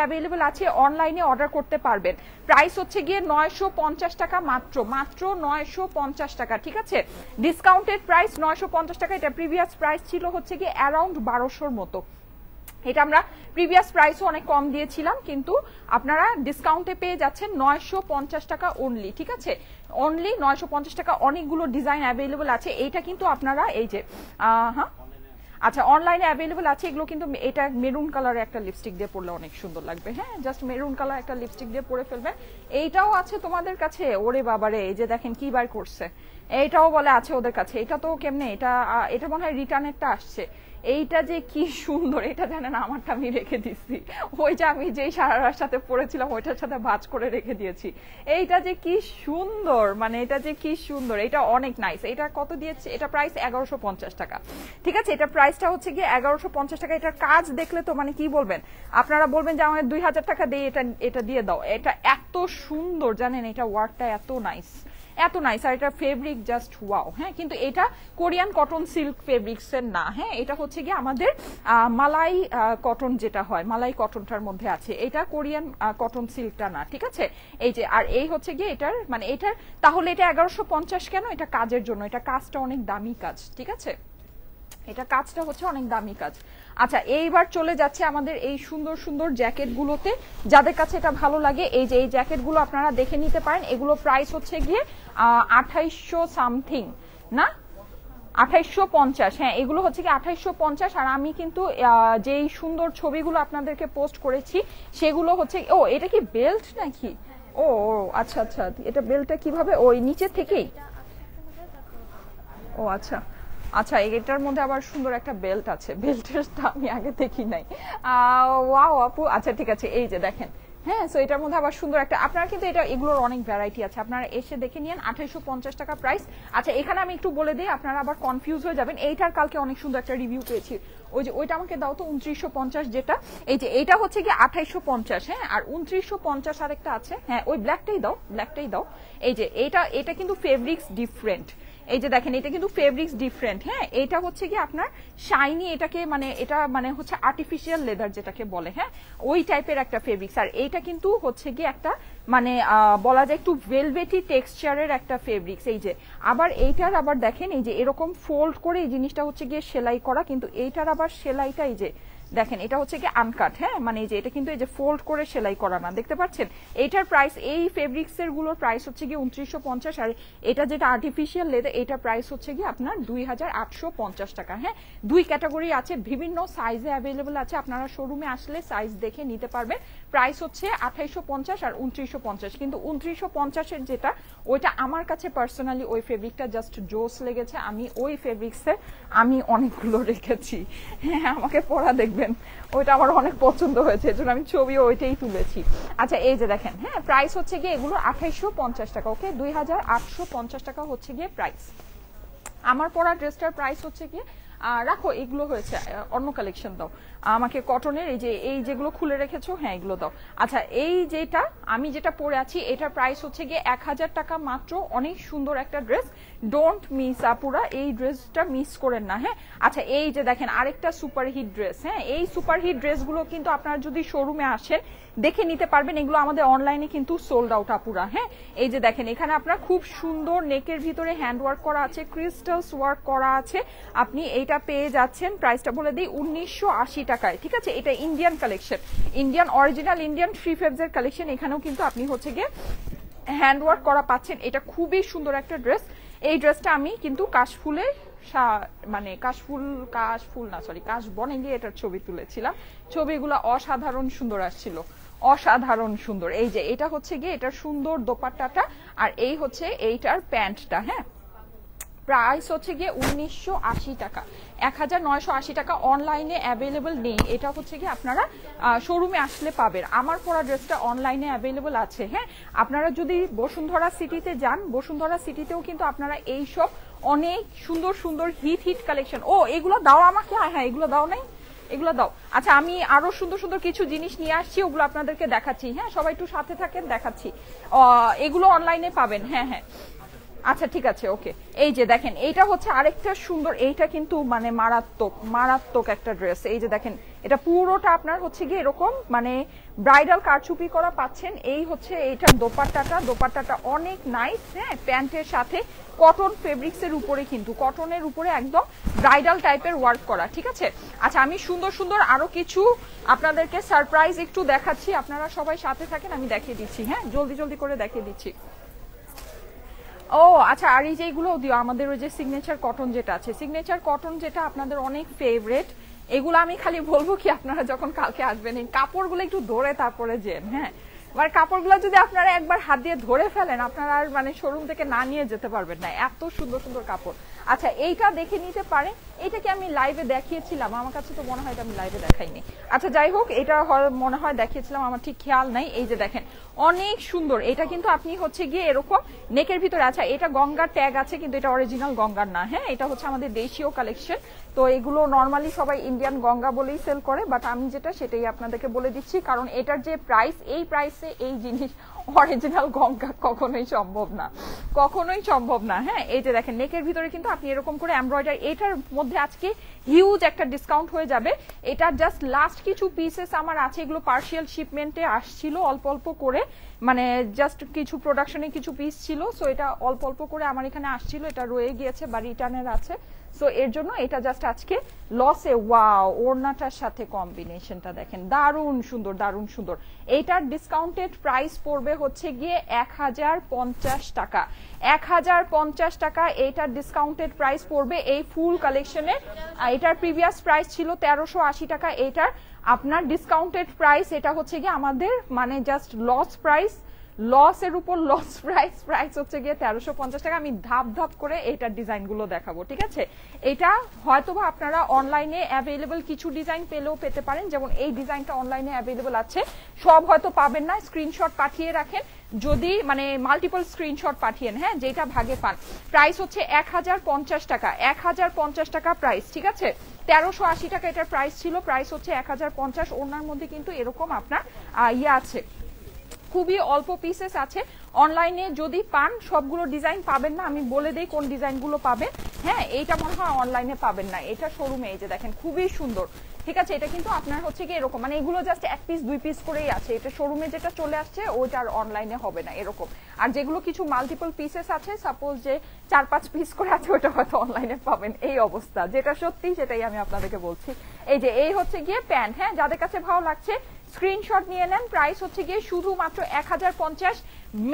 অ্যাভেলেবল আছে। অনলাইনে অর্ডার করতে পারবেন। প্রাইস হচ্ছে গিয়ে 950 টাকা মাত্র 950 টাকা, ঠিক আছে, ডিসকাউন্টেড প্রাইস 950 টাকা। এটা প্রিভিয়াস প্রাইস ছিল হচ্ছে গিয়ে অ্যারাউন্ড 1200 মতো। এটা আমরা প্রিভিয়াস প্রাইসও অনেক কম দিয়েছিলাম, কিন্তু আপনারা ডিসকাউন্টে পেয়ে যাচ্ছেন 950 টাকা অনলি, ঠিক আছে, অনলি 950 টাকা। অনেকগুলো ডিজাইন অ্যাভেলেবল আছে। এইটা কিন্তু আপনারা এই যে হ্যাঁ, আচ্ছা, অনলাইনে অ্যাভেলেবল আছে এগুলো, কিন্তু এটা মেরুন কালারের একটা লিপস্টিক দিয়ে পরলে অনেক সুন্দর লাগবে। হ্যাঁ, জাস্ট মেরুন কালার একটা লিপস্টিক দিয়ে পরে ফেলবেন। এইটাও আছে তোমাদের কাছে, ওরে বাবারে, এই যে দেখেন কি বার করছে, এইটাও বলে আছে ওদের কাছে। এটা তো কেমনে, এটা মনে হয় রিটার্নেরটা আসছে। এইটা যে কি সুন্দর, এটা জানেন আমারটা আমি রেখে দিচ্ছি, ওইটা আমি যেই সারারার সাথে পরেছিলাম ওইটার সাথে ভাঁজ করে রেখে দিয়েছি। এইটা যে কি সুন্দর, মানে এটা যে কি সুন্দর, এটা অনেক নাইস। এটা কত দিয়েছে? এটা প্রাইস 1150 টাকা, ঠিক আছে, এটা প্রাইসটা হচ্ছে গিয়ে 1150 টাকা। এটার কাজ দেখলে তো মানে কি বলবেন, আপনারা বলবেন যে আমাকে 2000 টাকা দিয়ে এটা দিয়ে দাও। এটা এত সুন্দর জানেন, এটা ওয়ার্কটা এত নাইস, আর এটা ফেব্রিক জাস্ট ওয়াও। হ্যাঁ, কিন্তু এটা কোরিয়ান কটন সিল্ক ফেব্রিক্স এর না। হ্যাঁ, এটা হচ্ছে গিয়ে আমাদের মালাই কটন, যেটা হয় মালাই কটনটার মধ্যে আছে, এটা কোরিয়ান কটন সিল্কটা না, ঠিক আছে। এই যে, আর এই হচ্ছে গিয়ে এটার মানে এটার, তাহলে এটা 1150 কেন? এটা কাজের জন্য, এটা কাজটা অনেক দামি কাজ, ঠিক আছে, এটা কাজটা হচ্ছে অনেক দামি কাজ। আচ্ছা, এইবার চলে যাচ্ছে আমাদের এই সুন্দর সুন্দর জ্যাকেট গুলোতে। যাদের কাছে এটা ভালো লাগে, এই যে এই জ্যাকেট গুলো আপনারা দেখে নিতে পারেন। এগুলো প্রাইস হচ্ছে গিয়ে 2800 সামথিং, না 2850। হ্যাঁ, এগুলো হচ্ছে কি 2850। আর আমি কিন্তু যেই সুন্দর ছবিগুলো আপনাদেরকে পোস্ট করেছি সেগুলো হচ্ছে, ও এটা কি বেল্ট নাকি? ও আচ্ছা আচ্ছা, এটা বেল্টটা কিভাবে? ওই নিচে থেকেই? ও আচ্ছা আচ্ছা, এটার মধ্যে আবার সুন্দর একটা বেল্ট আছে, বেল্টেরটা আমি আগে দেখি নাই। ওয়াও আপু, আচ্ছা ঠিক আছে, এই যে দেখেন। হ্যাঁ, সো এটার মধ্যে আবার সুন্দর একটা, আপনারা কিন্তু এগুলোর অনেক ভ্যারাইটি আছে, আপনারা এসে দেখে নিন। 2850 টাকা প্রাইস। আচ্ছা, এখানে আমি একটু বলে দিই, আপনারা আবার কনফিউজ হয়ে যাবেন। এইটার কালকে অনেক সুন্দর একটা রিভিউ পেয়েছি, ওই যে ওইটা আমাকে দাও তো, 2950 যেটা, এই যে এইটা হচ্ছে কি 2850। হ্যাঁ, আর 2950 আরেকটা আছে। হ্যাঁ, ওই ব্ল্যাকটাই দাও। এই যে এটা কিন্তু ফেব্রিক্স ডিফারেন্ট, এই যে দেখেন, এটা কিন্তু ফেব্রিক্স ডিফারেন্ট। হ্যাঁ, এটা হচ্ছে কি আপনার শাইনি, এটাকে মানে এটা মানে হচ্ছে আর্টিফিশিয়াল লেদার যেটাকে বলে। হ্যাঁ, ওই টাইপের একটা ফেব্রিক্স। আর এইটা কিন্তু হচ্ছে কি একটা মানে বলা যায় একটু ভেলভেটি টেক্সচারের একটা ফেব্রিক্স। এই যে আবার এইটার আবার দেখেন, এই যে এরকম ফোল্ড করে এই জিনিসটা হচ্ছে গিয়ে সেলাই করা, কিন্তু এইটার আবার সেলাইটা এই যে দেখেন, এটা হচ্ছে কি আনকাট। হ্যাঁ, মানে এই যে এটা কিন্তু এই যে ফোল্ড করে সেলাই করা না, দেখতে পাচ্ছেন। এইটার প্রাইস, এই ফেব্রিক্স এর গুলোর প্রাইস হচ্ছে গিয়ে 2950। আর এটা যেটা আর্টিফিশিয়াল লেদার, এটা প্রাইস হচ্ছে গিয়ে আপনার 2850 টাকা। হ্যাঁ, দুই ক্যাটাগরি আছে, বিভিন্ন সাইজে অ্যাভেলেবল আছে, আপনারা শোরুমে আসলে সাইজ দেখে নিতে পারবেন। প্রাইস হচ্ছে 2850 আর 2950। কিন্তু 2950 এর যেটা, ওইটা আমার কাছে পার্সোনালি ওই ফেব্রিকটা জাস্ট জোস লেগেছে। আমি ওই ফেব্রিক্সের আমি অনেকগুলো রেখেছি। হ্যাঁ, আমাকে পরা দেখবেন, ওইটা আমার অনেক পছন্দ হয়েছে, এজন্য আমি ছবি ওইটাই তুলেছি। আচ্ছা, এই যে দেখেন, হ্যাঁ, প্রাইস হচ্ছে গিয়ে এগুলো 2850 টাকা। ওকে, 2850 টাকা হচ্ছে গিয়ে প্রাইস। আমার পরা ড্রেসটার প্রাইস হচ্ছে গিয়ে রাখো, এগুলো হয়েছে, অন্য কালেকশন দাও আমাকে কটনের। এই যেগুলো খুলে রেখেছো, হ্যাঁ এগুলো দাও। আচ্ছা, এই যেটা আমি যেটা পরে আছি এটার প্রাইস হচ্ছে গিয়ে 1000 টাকা মাত্র। অনেক সুন্দর একটা ড্রেস, ডোন্ট মিস আপুরা, এই ড্রেসটা মিস করেন না। হ্যাঁ আচ্ছা, এই যে দেখেন আরেকটা সুপারহিট ড্রেস। হ্যাঁ এই সুপারহিট ড্রেসগুলো কিন্তু আপনারা যদি শোরুমে আসেন দেখে নিতে পারবেন, এগুলো আমাদের অনলাইনে কিন্তু সোল্ড আউট আপুরা। হ্যাঁ এই যে দেখেন এখানে আপনার খুব সুন্দর নেকের ভিতরে হ্যান্ড ওয়ার্ক করা আছে, ক্রিস্টালস ওয়ার্ক করা আছে। আপনি এইটা পেয়ে যাচ্ছেন, প্রাইসটা বলে দিই 1980 টাকায়। ঠিক আছে, এটা Indian collection, Indian original Indian 3 ফেবজের কালেকশন। এখানেও কিন্তু আপনি হচ্ছে গিয়ে হ্যান্ড ওয়ার্ক করা পাচ্ছেন। এটা খুবই সুন্দর একটা ড্রেস। এই ড্রেসটা আমি কিন্তু কাশফুলে মানে কাশফুল না সরি কাশবনে গিয়ে এটার ছবি তুলেছিলাম, ছবিগুলো অসাধারণ সুন্দর আসছিল, অসাধারণ সুন্দর। এই যে এটা হচ্ছে গিয়ে এটার সুন্দর দোপাট্টাটা, আর এই হচ্ছে এইটার প্যান্টটা। হ্যাঁ প্রাইস হচ্ছে গিয়ে 1980 টাকা, 1980 টাকা। অনলাইনে অ্যাভেলেবল নেই, এটা হচ্ছে গিয়ে আপনারা শোরুমে আসলে পাবেন। আমার পরা ড্রেসটা অনলাইনে অ্যাভেলেবল আছে। হ্যাঁ আপনারা যদি বসুন্ধরা সিটিতে যান, বসুন্ধরা সিটিতেও কিন্তু আপনারা এইসব অনেক সুন্দর সুন্দর হিট কালেকশন। ও এগুলো দাও আমাকে, হ্যাঁ এগুলো দাও নাই, এগুলো দাও। আচ্ছা আমি আরো সুন্দর সুন্দর কিছু জিনিস নিয়ে আসছি, ওগুলো আপনাদেরকে দেখাচ্ছি। হ্যাঁ সবাই একটু সাথে থাকেন, দেখাচ্ছি। এগুলো অনলাইনে পাবেন। হ্যাঁ হ্যাঁ আচ্ছা ঠিক আছে, ওকে। এই যে দেখেন এইটা হচ্ছে আরেকটা সুন্দর, এইটা কিন্তু মানে মারাত্মক মারাত্মক একটা ড্রেস। এই যে দেখেন এটা পুরোটা আপনার হচ্ছে গিয়ে এরকম মানে ব্রাইডাল কারচুপি করা পাচ্ছেন। এই হচ্ছে এইটার দোপাট্টাটা অনেক নাইস। হ্যাঁ প্যান্টের সাথে কটন ফেব্রিক্স এর উপরে, কিন্তু কটনের উপরে একদম ব্রাইডাল টাইপের ওয়ার্ক করা। ঠিক আছে, আচ্ছা আমি সুন্দর সুন্দর আরো কিছু আপনাদেরকে সারপ্রাইজ একটু দেখাচ্ছি, আপনারা সবাই সাথে থাকেন, আমি দেখিয়ে দিচ্ছি। হ্যাঁ জলদি জলদি করে দেখিয়ে দিচ্ছি। ও আচ্ছা, আর এই যে এইগুলো দিও আমাদের ওই যে সিগনেচার কটন যেটা আছে, সিগনেচার কটন যেটা আপনাদের অনেক ফেভারিট, এগুলো আমি খালি বলবো কি আপনারা যখন কালকে আসবেন এই কাপড়গুলো একটু ধরে তারপরে যেন। হ্যাঁ এবার কাপড়গুলো যদি আপনারা একবার হাত দিয়ে ধরে ফেলেন আপনারা আর মানে শোরুম থেকে না নিয়ে যেতে পারবেন না, এত সুন্দর সুন্দর কাপড়। আচ্ছা এইটা দেখে নিতে পারেন, এইটাকে আমি লাইভে দেখিয়েছিলাম, আমার কাছে তো মনে হয় এটা আমি লাইভে দেখাইনি। আচ্ছা যাই হোক, এটা মনে হয় দেখিয়েছিলাম, আমার ঠিক খেয়াল নাই। এই যে দেখেন অনেক সুন্দর, এটা কিন্তু আপনি হচ্ছে গিয়ে এরকম নেকের ভিতরে। আচ্ছা এটা গঙ্গার ট্যাগ আছে, কিন্তু এটা অরিজিনাল গঙ্গার না। হ্যাঁ এটা হচ্ছে আমাদের দেশীয় কালেকশন, তো এগুলো নর্মালি সবাই ইন্ডিয়ান গঙ্গা বলেই সেল করে, বাট আমি যেটা সেটাই আপনাদেরকে বলে দিচ্ছি, কারণ এটার যে প্রাইস, এই প্রাইসে এই জিনিস অরিজিনাল গঙ্গা কখনোই সম্ভব না, কখনোই সম্ভব না। হ্যাঁ এই যে দেখেন নেকের ভিতরে কিন্তু আপনি এরকম করে এমব্রয়ডারি, এটার মধ্যে আজকে হিউজ একটা ডিসকাউন্ট হয়ে যাবে। এটা জাস্ট লাস্ট কিছু পিসেস আমার আছে, এগুলো পার্শিয়াল শিপমেন্টে আসছিল অল্প অল্প করে, মানে জাস্ট কিছু প্রোডাকশনে কিছু পিস ছিল, সো এটা অল্প অল্প করে আমার এখানে আসছিল, এটা রয়ে গিয়েছে বা রিটার্নের আছে, সো এর জন্য এটা জাস্ট আজকে লসে। ওয়াও ওড়নাটার সাথে কম্বিনেশনটা দেখেন, দারুণ সুন্দর দারুণ সুন্দর। এইটার ডিসকাউন্টেড প্রাইস পড়বে হচ্ছে গিয়ে 1050 টাকা, 1050 টাকা এইটার ডিসকাউন্টেড প্রাইস পড়বে এই ফুল কালেকশনের। এটার প্রিভিয়াস প্রাইস ছিল 1380 টাকা, এইটার আপনার ডিসকাউন্টেড প্রাইস এটা হচ্ছে গিয়ে আমাদের মানে জাস্ট লস প্রাইস, লসের উপর লস প্রাইস, প্রাইস হচ্ছে গিয়ে 1350 টাকা। আমি ধাপ ধাপ করে এটার ডিজাইন গুলো দেখাবো। ঠিক আছে, এটা হয়তোবা আপনারা অনলাইনে অ্যাভেলেবল কিছু ডিজাইন পেলেও পেতে পারেন, যেমন এই ডিজাইনটা অনলাইনে অ্যাভেলেবল আছে, সব হয়তো পাবেন না, স্ক্রিনশট পাঠিয়ে রাখেন, যদি মানে মাল্টিপল স্ক্রিনশট পাঠিয়েন, হ্যাঁ যেটা ভাগে পান। প্রাইস হচ্ছে 1050 টাকা, 1050 টাকা প্রাইস। ঠিক আছে, 1380 টাকা এটার প্রাইস ছিল, প্রাইস হচ্ছে 1050। ওনার মধ্যে কিন্তু এরকম আপনার ইয়ে আছে, খুবই অল্প পিসেস আছে। অনলাইনে যদি পান সবগুলো ডিজাইন পাবেন না, আমি বলে দেই কোন ডিজাইনগুলো পাবেন। হ্যাঁ এইটা মনে হয় অনলাইনে পাবেন না, এটা শোরুমে। এই যে দেখেন খুবই সুন্দর। ঠিক আছে, এটা কিন্তু আপনার হচ্ছে কি এরকম, মানে এগুলো জাস্ট 1 পিস 2 পিস করেই আছে, এটা শোরুমে যেটা চলে আসছে ওইটা আর অনলাইনে হবে না এরকম। আর যেগুলো কিছু মাল্টিপল পিসেস আছে, সাপোজ যে 4-5 পিস করে আছে, ওটা হয়তো অনলাইনে পাবেন, এই অবস্থা। যেটা সত্যি সেটাই আমি আপনাদেরকে বলছি। এই যে এই হচ্ছে গিয়ে প্যান্ট, হ্যাঁ যাদের কাছে ভালো লাগছে স্ক্রিনশট নিয়ে নেন। প্রাইস হচ্ছে গিয়ে শুধুমাত্র 1050,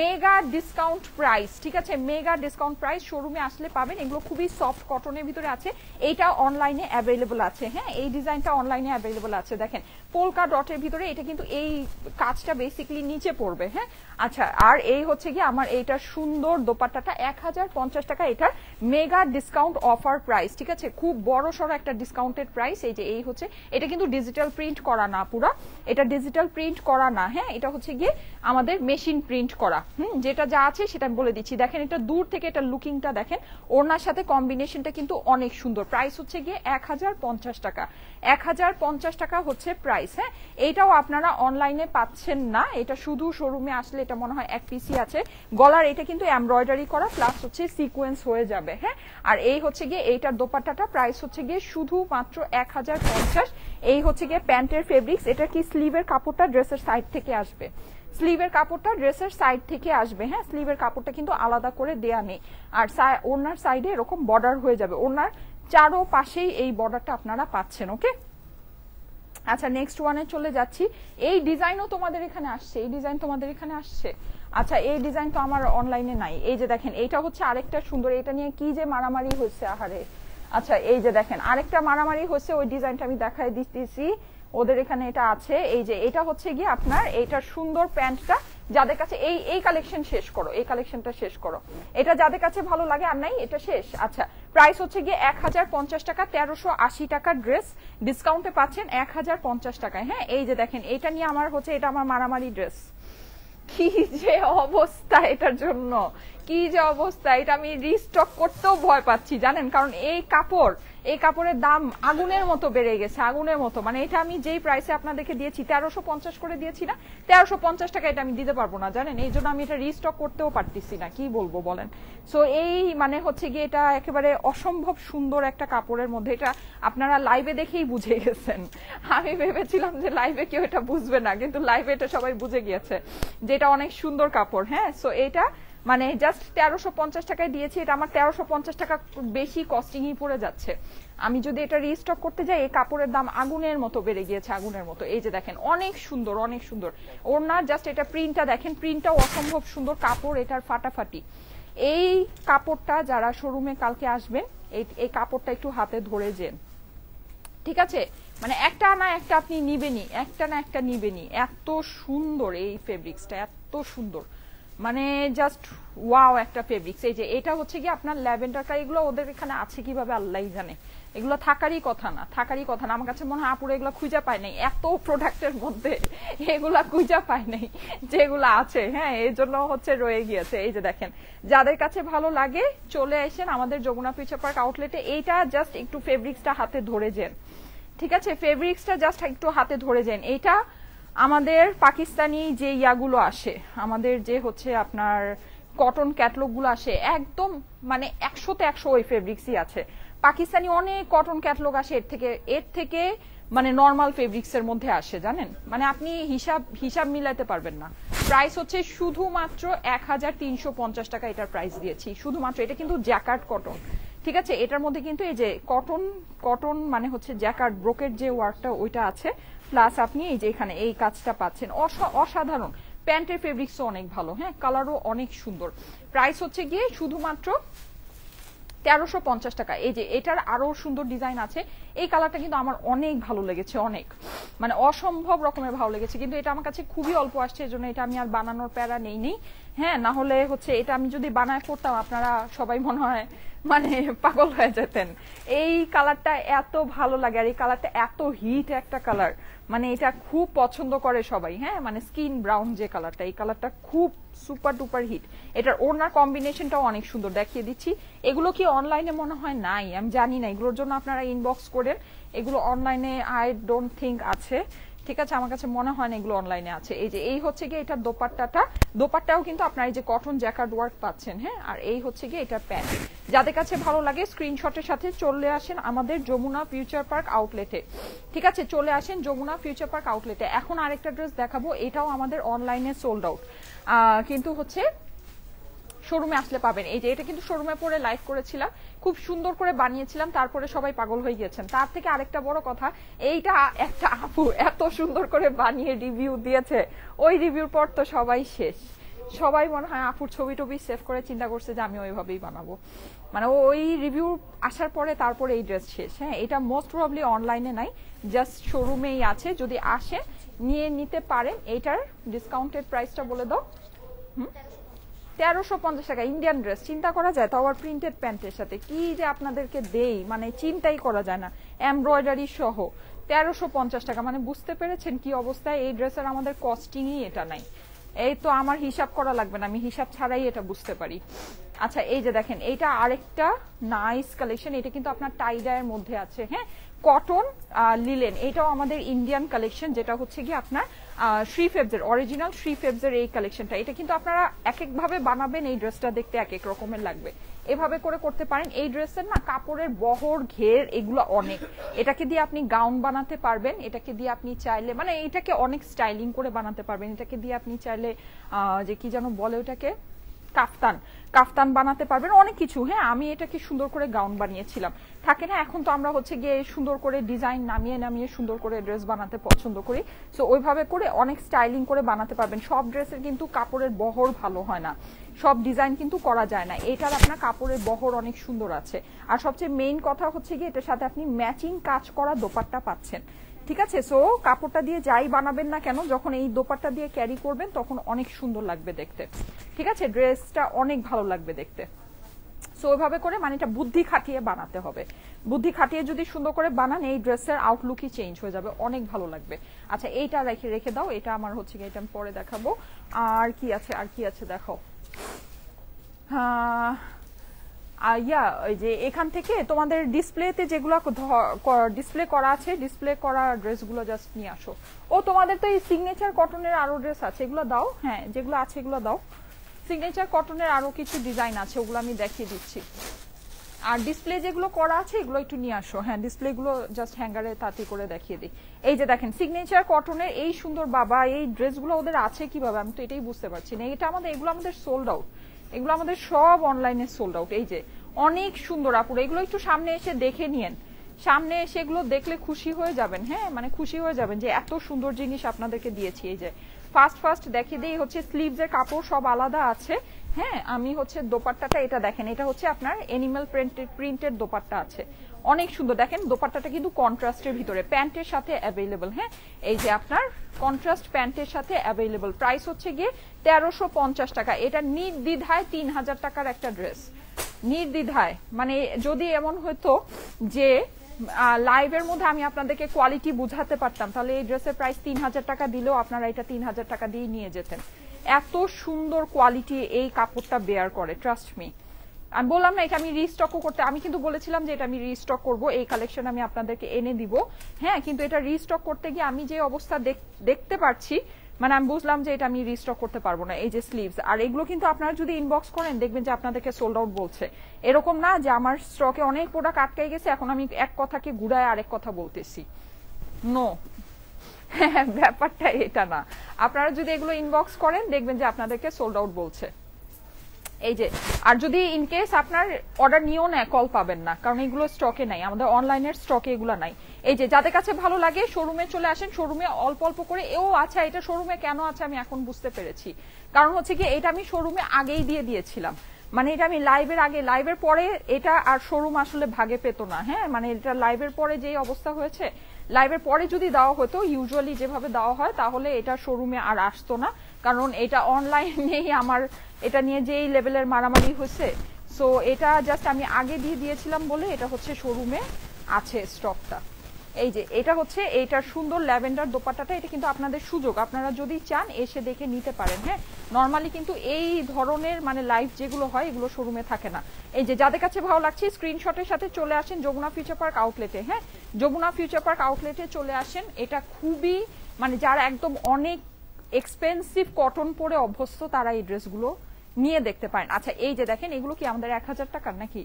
মেগা ডিসকাউন্ট প্রাইস। ঠিক আছে, মেগা ডিসকাউন্ট প্রাইস, শোরুমে আসলে পাবেন। এগুলো খুবই সফট কটনের ভিতরে আছে, এইটা অনলাইনে অ্যাভেলেবল আছে। হ্যাঁ এই ডিজাইনটা অনলাইনে অ্যাভেলেবল আছে, দেখেন পোলকা ডটের ভিতরে, এটা কিন্তু এই কাজটা বেসিক্যালি নিচে পড়বে। হ্যাঁ আচ্ছা, আর এই হচ্ছে গিয়ে আমার এইটা সুন্দর দোপাট্টাটা 1050 টাকা, এটার মেগা ডিসকাউন্ট অফার প্রাইস। ঠিক আছে, খুব বড় সড়ো একটা ডিসকাউন্টেড প্রাইস। এই যে এই হচ্ছে, এটা কিন্তু ডিজিটাল প্রিন্ট করা না পুরা, এটা ডিজিটাল প্রিন্ট করা না। হ্যাঁ এটা হচ্ছে গিয়ে আমাদের মেশিন প্রিন্ট করা। করা, যেটা যা আছে সেটা আমি বলে দিচ্ছি। দেখেন এটা দূর থেকে এটা লুকিংটা দেখেন, ওড়নার সাথে কম্বিনেশনটা কিন্তু অনেক সুন্দর। প্রাইস হচ্ছে গিয়ে 1050 টাকা, 1050 টাকা হচ্ছে প্রাইস। হ্যাঁ, এইটাও আপনারা অনলাইনে পাচ্ছেন না, এটা শুধু শোরুমে আসলে এটা মনে হয় এক পিসি আছে। গলার এটা কিন্তু এমব্রয়ডারি করা প্লাস হচ্ছে সিকোয়েন্স হয়ে যাবে। হ্যাঁ, আর এই হচ্ছে গিয়ে এইটার দোপাট্টাটা প্রাইস হচ্ছে গিয়ে শুধুমাত্র 1050। এই হচ্ছে গিয়ে প্যান্টের ফেব্রিক্স। এটা কি স্লিভের কাপড়টা ড্রেসের সাইড থেকে আসবে, স্লিভের কাপড়টা ড্রেসের সাইড থেকে আসবে। হ্যাঁ, স্লিভের কাপড়টা কিন্তু আলাদা করে দেয়া নেই। আর ওড়নার সাইডে এরকম বর্ডার হয়ে যাবে, ওড়নার চারো পাশেই এই বর্ডারটা আপনারা পাচ্ছেন। ওকে, আচ্ছা নেক্সট ওয়ানে চলে যাচ্ছি। এই ডিজাইনও তোমাদের এখানে আসছে, এই ডিজাইন তোমাদের এখানে আসছে। আচ্ছা এই ডিজাইন তো আমার অনলাইনে নাই। এই যে দেখেন এইটা হচ্ছে আরেকটা সুন্দর, এটা নিয়ে কি যে মারামারি হচ্ছে আহারে। আচ্ছা এই যে দেখেন আরেকটা মারামারি হচ্ছে, ওই ডিজাইনটা আমি দেখাই দিতেছি, ওদের এখানে এটা আছে। এই যে এটা হচ্ছে গিয়ে আপনার এইটার সুন্দর প্যান্টটা, যাদের কাছে এই কালেকশন শেষ করো, এই কালেকশনটা শেষ করো, এটা যাদের কাছে ভালো লাগে। আর নাই এটা শেষ। আচ্ছা প্রাইস হচ্ছে গিয়ে 1050 টাকা, 1380 টাকার ড্রেস ডিসকাউন্টে পাচ্ছেন 1050 টাকায়। হ্যাঁ, এই যে দেখেন এটা নিয়ে আমার হচ্ছে, এটা আমার মারামারি ড্রেস। কি যে অবস্থা এটার জন্য, কি যে অবস্থা, এটা আমি রিস্টক করতেও ভয় পাচ্ছি জানেন, কারণ এই কাপড়ের দাম আগুনের মতো বেড়ে গেছে, আগুনের মতো। মানে এটা আমি যেই প্রাইসে আপনাদেরকে দিয়েছি 1350 করে দিয়েছি না, 1350 টাকা এটা আমি দিতে পারবো না জানেন, এই জন্য আমি এটা রিস্টক করতেও পারতেছি না, কি বলবো বলেন। সো এই মানে হচ্ছে গিয়ে এটা একেবারে অসম্ভব সুন্দর একটা কাপড়ের মধ্যে, এটা আপনারা লাইভে দেখেই বুঝে গেছেন। আমি ভেবেছিলাম যে লাইভে কেউ এটা বুঝবে না, কিন্তু লাইভে এটা সবাই বুঝে গিয়েছে যে এটা অনেক সুন্দর কাপড়। হ্যাঁ, সো এটা মানে জাস্ট 1350 টাকায় দিয়েছি, এটা আমার 1350 টাকা বেশি কস্টিংই পড়ে যাচ্ছে। আমি যদি এটা রিস্টক করতে যাই, এই কাপড়ের দাম আগুনের মতো বেড়ে গিয়েছে, আগুনের মতো। এই যে দেখেন অনেক সুন্দর, অনেক সুন্দর ওড়না, জাস্ট এটা প্রিন্টটা দেখেন, প্রিন্টটাও অসম্ভব সুন্দর, কাপড় এটার ফাটাফাটি। এই কাপড়টা যারা শোরুমে কালকে আসবেন, এই কাপড়টা একটু হাতে ধরে যেন, ঠিক আছে? মানে একটা না একটা আপনি নিবেনই, একটা না একটা নিবেনই। এত সুন্দর এই ফেব্রিক্সটা, এত সুন্দর, মানে জাস্ট ওয়াও একটা ফেব্রিক্স। এই যে এটা হচ্ছে কি আপনার ল্যাভেন্ডার কালার, এগুলো ওদের এখানে আছে কিভাবে আল্লাহই জানে, এগুলো থাকারই কথা না, থাকারই কথা না। আমার কাছে মনে হয় আপুরে এগুলো খুঁজে পায় নাই, এত প্রোডাক্টের মধ্যে এগুলা খুঁজে পায় নাই যেগুলো আছে। হ্যাঁ, এই জন্য হচ্ছে রয়ে গিয়েছে। এই যে দেখেন যাদের কাছে ভালো লাগে চলে আসেন আমাদের যমুনা ফিউচার পার্ক আউটলেটে। এইটা জাস্ট একটু ফেব্রিক্সটা হাতে ধরে যান, ঠিক আছে? ফেব্রিক্সটা জাস্ট একটু হাতে ধরে যান। এইটা আমাদের পাকিস্তানি যে ইয়াগুলো আসে, আমাদের যে হচ্ছে আপনার কটন ক্যাটলগ গুলো আসে, একদম মানে 100তে 100 ওই ফেব্রিক্সই আছে। পাকিস্তানি অনেক কটন ক্যাটলগ আসে এর থেকে মানে নর্মাল ফেব্রিক্স এর মধ্যে আসে জানেন, মানে আপনি হিসাব মিলাতে পারবেন না। প্রাইস হচ্ছে শুধুমাত্র 1350 টাকা এটার প্রাইস দিয়েছি, শুধুমাত্র। এটা কিন্তু জ্যাকার্ড কটন, ঠিক আছে? এটার মধ্যে কিন্তু এই যে কটন মানে হচ্ছে জ্যাকার্ড ব্রোকেট যে ওয়ার্কটা ওইটা আছে, প্লাস আপনি এই যে এখানে এই কাজটা পাচ্ছেন, অসাধারণ। প্যান্টের ফেব্রিক্সও অনেক ভালো, হ্যাঁ, কালারও অনেক সুন্দর। প্রাইস হচ্ছে গিয়ে শুধুমাত্র 1350 টাকা। এই যে এটার আরো সুন্দর ডিজাইন আছে, এই কালারটা কিন্তু আমার অনেক ভালো লেগেছে, অনেক মানে অসম্ভব রকমের ভালো লেগেছে, কিন্তু এটা আমার কাছে খুবই অল্প আসছে, এজন্য এটা আমি আর বানানোর প্যারা নেই। হ্যাঁ, না হলে হচ্ছে এটা আমি যদি বানায় পড়তাম আপনারা সবাই মনে হয় মানে পাগল হয়ে যেতেন। এই কালারটা এত ভালো লাগে, আর এই কালারটা এত হিট একটা কালার, মানে এটা খুব পছন্দ করে সবাই। হ্যাঁ, মানে স্কিন ব্রাউন যে কালারটা, এই কালারটা খুব সুপার ডুপার হিট। এটার ওড়নার কম্বিনেশনটাও অনেক সুন্দর, দেখিয়ে দিচ্ছি। এগুলো কি অনলাইনে মনে হয় নাই, আমি জানি না, এগুলোর জন্য আপনারা ইনবক্স করেন। এগুলো অনলাইনে আই ডোন্ট থিঙ্ক আছে, ঠিক আছে? আমার কাছে মনে হয় না এগুলো অনলাইনে আছে। এই যে এই হচ্ছে গিয়ে এটার দোপাট্টাও কিন্তু আপনার এই যে কটন জ্যাকার্ড ওয়ার্ক পাচ্ছেন। হ্যাঁ, আর এই হচ্ছে গিয়ে এটার প্যান্ট। যাদের কাছে ভালো লাগে স্ক্রিনশটের সাথে চলে আসেন আমাদের যমুনা ফিউচার পার্ক আউটলেটে, ঠিক আছে? চলে আসেন যমুনা ফিউচার পার্ক আউটলেটে। এখন আরেকটা ড্রেস দেখাবো, এটাও আমাদের অনলাইনে সোল্ড আউট, কিন্তু হচ্ছে শোরুমে আসলে পাবেন। এই যে এটা কিন্তু শোরুমে পরে লাইভ করেছিলাম, খুব সুন্দর করে বানিয়েছিলাম, তারপরে সবাই পাগল হয়ে গিয়েছেন। তার থেকে আরেকটা বড় কথা, এইটা একটা আপু এত সুন্দর করে বানিয়ে রিভিউ দিয়েছে, ওই রিভিউর পর তো সবাই শেষ। সবাই মনে হয় আপুর ছবি টবি সেভ করে চিন্তা করছে যে আমি ওইভাবেই বানাবো, মানে ওই রিভিউ আসার পরে তারপরে এই ড্রেস শেষ। হ্যাঁ, এটা মোস্ট প্রবাবলি অনলাইনে নাই, জাস্ট শোরুমেই আছে, যদি আসে নিয়ে নিতে পারেন। এইটার ডিসকাউন্টেড প্রাইসটা বলে দাও। 1350 টাকা ইন্ডিয়ান ড্রেস, চিন্তা করা যায়? তাও আবার প্রিন্টেড প্যান্টের সাথে, কি যে আপনাদেরকে দেই মানে চিন্তাই করা যায় না, এমব্রয়ডারি সহ 1350 টাকা। মানে বুঝতে পেরেছেন কি অবস্থায়? এই ড্রেসের আমাদের কস্টিংই এটা নাই, এই তো আমার হিসাব করা লাগবে না, আমি হিসাব ছাড়াই এটা বুঝতে পারি। আচ্ছা এই যে দেখেন এটা আরেকটা নাইস কালেকশন, এটা কিন্তু আপনার টাই ডাইয়ের মধ্যে আছে, হ্যাঁ কটন লিলেন, এটাও আমাদের ইন্ডিয়ান কালেকশন, যেটা হচ্ছে কি আপনার শ্রী ফেবজের অরিজিনাল শ্রী ফেবজের এই কালেকশনটা। এটা কিন্তু আপনারা এক এক ভাবে বানাবেন, এই ড্রেসটা দেখতে এক এক রকমের লাগবে, এভাবে করে করতে পারেন। এই ড্রেসের না কাপড়ের বহর ঘের এগুলো অনেক, এটাকে দিয়ে আপনি গাউন বানাতে পারবেন, এটাকে দিয়ে আপনি চাইলে মানে এটাকে অনেক স্টাইলিং করে বানাতে পারবেন, এটাকে দিয়ে আপনি চাইলে যে কি যেন বলে ওটাকে কাফতান, কাফতান বানাতে পারবেন, অনেক কিছু। হ্যাঁ আমি এটাকে সুন্দর করে গাউন বানিয়েছিলাম, থাকে না এখন তো আমরা হচ্ছে গিয়ে সুন্দর করে ডিজাইন নামিয়ে নামিয়ে সুন্দর করে ড্রেস বানাতে পছন্দ করি, সো ওইভাবে করে অনেক স্টাইলিং করে বানাতে পারবেন। সব ড্রেসের কিন্তু কাপড়ের বহর ভালো হয় না, সব ডিজাইন কিন্তু করা যায় না, এটার আপনার কাপড়ের বহর অনেক সুন্দর আছে। আর সবচেয়ে মেইন কথা হচ্ছে গিয়ে এটার সাথে আপনি ম্যাচিং কাজ করা দোপাট্টা পাচ্ছেন, ঠিক আছে। সো কাপড়টা দিয়ে যাই বানাবেন না কেন, যখন এই দোপাট্টা দিয়ে ক্যারি করবেন তখন অনেক সুন্দর লাগবে দেখতে, ঠিক আছে, ড্রেসটা অনেক ভালো লাগবে দেখতে। সো ওইভাবে করে মানে এটা বুদ্ধি খাটিয়ে বানাতে হবে, বুদ্ধি খাটিয়ে যদি সুন্দর করে বানান এই ড্রেসের আউটলুকই চেঞ্জ হয়ে যাবে, অনেক ভালো লাগবে। আচ্ছা এইটা রেখে রেখে দাও, এটা আমার হচ্ছে গিয়ে এটা আমি পরে দেখাবো। আর কি আছে, আর কি আছে দেখাও। ইয়া ওই যে এখান থেকে তোমাদের ডিসপ্লেতে যেগুলো ডিসপ্লে করা আছে, ডিসপ্লে করা ড্রেসগুলো জাস্ট নিয়ে আসো। ও তোমাদের তো এই সিগনেচার কটনের আরো ড্রেস আছে, এগুলো দাও, হ্যাঁ যেগুলো আছে এগুলো দাও। সিগনেচার কটনের আরো কিছু ডিজাইন আছে, ওগুলো আমি দেখিয়ে দিচ্ছি। আর ডিসপ্লে যেগুলো করা আছে এগুলো একটু নিয়ে আসো, হ্যাঁ ডিসপ্লে গুলো জাস্ট হ্যাঙ্গারে তাড়াতাড়ি করে দেখিয়ে দিই। এই যে দেখেন সিগনেচার কটনের এই সুন্দর, বাবা এই ড্রেসগুলো ওদের আছে কিভাবে আমি তো এটাই বুঝতে পারছি না। এটা আমাদের এগুলো আমাদের সোল্ড আউট, এগুলো আমাদের সব অনলাইনে সোল্ড আউট। এই যে অনেক সুন্দর আপুরা, এগুলো একটু সামনে এসে দেখে নিয়েন, সামনে এসে এগুলো দেখলে খুশি হয়ে যাবেন, হ্যাঁ মানে খুশি হয়ে যাবেন যে এত সুন্দর জিনিস আপনাদেরকে দিয়েছি। এই যে ফার্স্ট দেখিয়ে দিই, হচ্ছে স্লিভস এর কাপড় সব আলাদা আছে, হ্যাঁ আমি হচ্ছে দোপাট্টাটা এটা দেখেন, এটা হচ্ছে আপনার এনিম্যাল প্রিন্টেড দোপাট্টা আছে, অনেক সুন্দর। দেখেন দোপাট্টাটা কিন্তু কন্ট্রাস্টের ভিতরে, প্যান্টের সাথে অ্যাভেলেবল, হ্যাঁ এই যে আপনার কন্ট্রাস্ট প্যান্টের সাথে অ্যাভেলেবল। প্রাইস হচ্ছে গিয়ে 1350 টাকা। এটা নির্দ্বিধায় 3000 টাকার একটা ড্রেস, নির্দ্বিধায়। মানে যদি এমন হতো যে লাইভের মধ্যে আমি আপনাদেরকে কোয়ালিটি বুঝাতে পারতাম, তাহলে এই ড্রেসের প্রাইস 3000 টাকা দিলেও আপনারা এটা 3000 টাকা দিয়ে নিয়ে যেতেন। এত সুন্দর কোয়ালিটি এই কাপড়টা বেয়ার করে, ট্রাস্ট মি। আমি বললাম না এটা আমি রিস্টকও করতে, আমি কিন্তু বলেছিলাম যে এটা আমি রিস্টক করব, এই কালেকশন আমি আপনাদেরকে এনে দিব, হ্যাঁ কিন্তু এটা রিস্টক করতে গিয়ে আমি যে অবস্থা দেখতে পাচ্ছি, মানে আমি বুঝলাম যে এটা আমি রিস্টক করতে পারবো না। এই যে স্লিভস, আর এগুলো কিন্তু আপনারা যদি ইনবক্স করেন দেখবেন যে আপনাদেরকে সোল্ড আউট বলছে, এরকম না যে আমার স্টকে অনেক প্রোডাক্ট আটকাই গেছে এখন আমি এক কথাকে ঘুরায় আরেক কথা বলতেছি, নো ব্যাপারটা এটা না। আপনারা যদি এগুলো ইনবক্স করেন দেখবেন যে আপনাদেরকে সোল্ড আউট বলছে। এই যে আর যদি ইনকেস আপনার অর্ডার নিয়েও না, কল পাবেন না, কারণ এগুলো স্টকে নাই, আমাদের অনলাইনের স্টকে এগুলো নাই। এই যে যাদের কাছে ভালো লাগে শোরুমে চলে আসেন, শোরুমে অল্প অল্প করে। আচ্ছা এটা শোরুমে কেন আছে আমি এখন বুঝতে পেরেছি, কারণ হচ্ছে কি এটা আমি শোরুমে আগেই দিয়ে দিয়েছিলাম, মানে এটা আমি লাইভের আগে, লাইভের পরে এটা আর শোরুম আসলে ভাগে পেতো না, হ্যাঁ মানে এটা লাইভের পরে যে অবস্থা হয়েছে, লাইভের পরে যদি দেওয়া হতো ইউজুয়ালি যেভাবে দেওয়া হয় তাহলে এটা শোরুমে আর আসতো না, কারণ এটা অনলাইনেই আমার এটা নিয়ে যেই লেভেলের মারামারি হয়েছে। সো এটা জাস্ট আমি আগে দিয়ে দিয়েছিলাম বলে এটা হচ্ছে শোরুমে আছে স্টকটা। এই যে এটা হচ্ছে এইটার সুন্দর ল্যাভেন্ডার দোপাট্টাটা, এটা কিন্তু আপনাদের সুযোগ, আপনারা যদি চান এসে দেখে নিতে পারেন, হ্যাঁ নর্মালি কিন্তু এই ধরনের মানে লাইভ যেগুলো হয় এগুলো শোরুমে থাকে না। এই যে যাদের কাছে ভালো লাগছে স্ক্রিনশটের সাথে চলে আসেন যমুনা ফিউচার পার্ক আউটলেটে, হ্যাঁ যমুনা ফিউচার পার্ক আউটলেটে চলে আসেন। এটা খুবই মানে যারা একদম অনেক এক্সপেন্সিভ কটন পরে অভ্যস্ত তারা এই ড্রেসগুলো নিয়ে দেখতে পারেন। আচ্ছা এই যে দেখেন এগুলো কি আমাদের 1000 টাকার নাকি,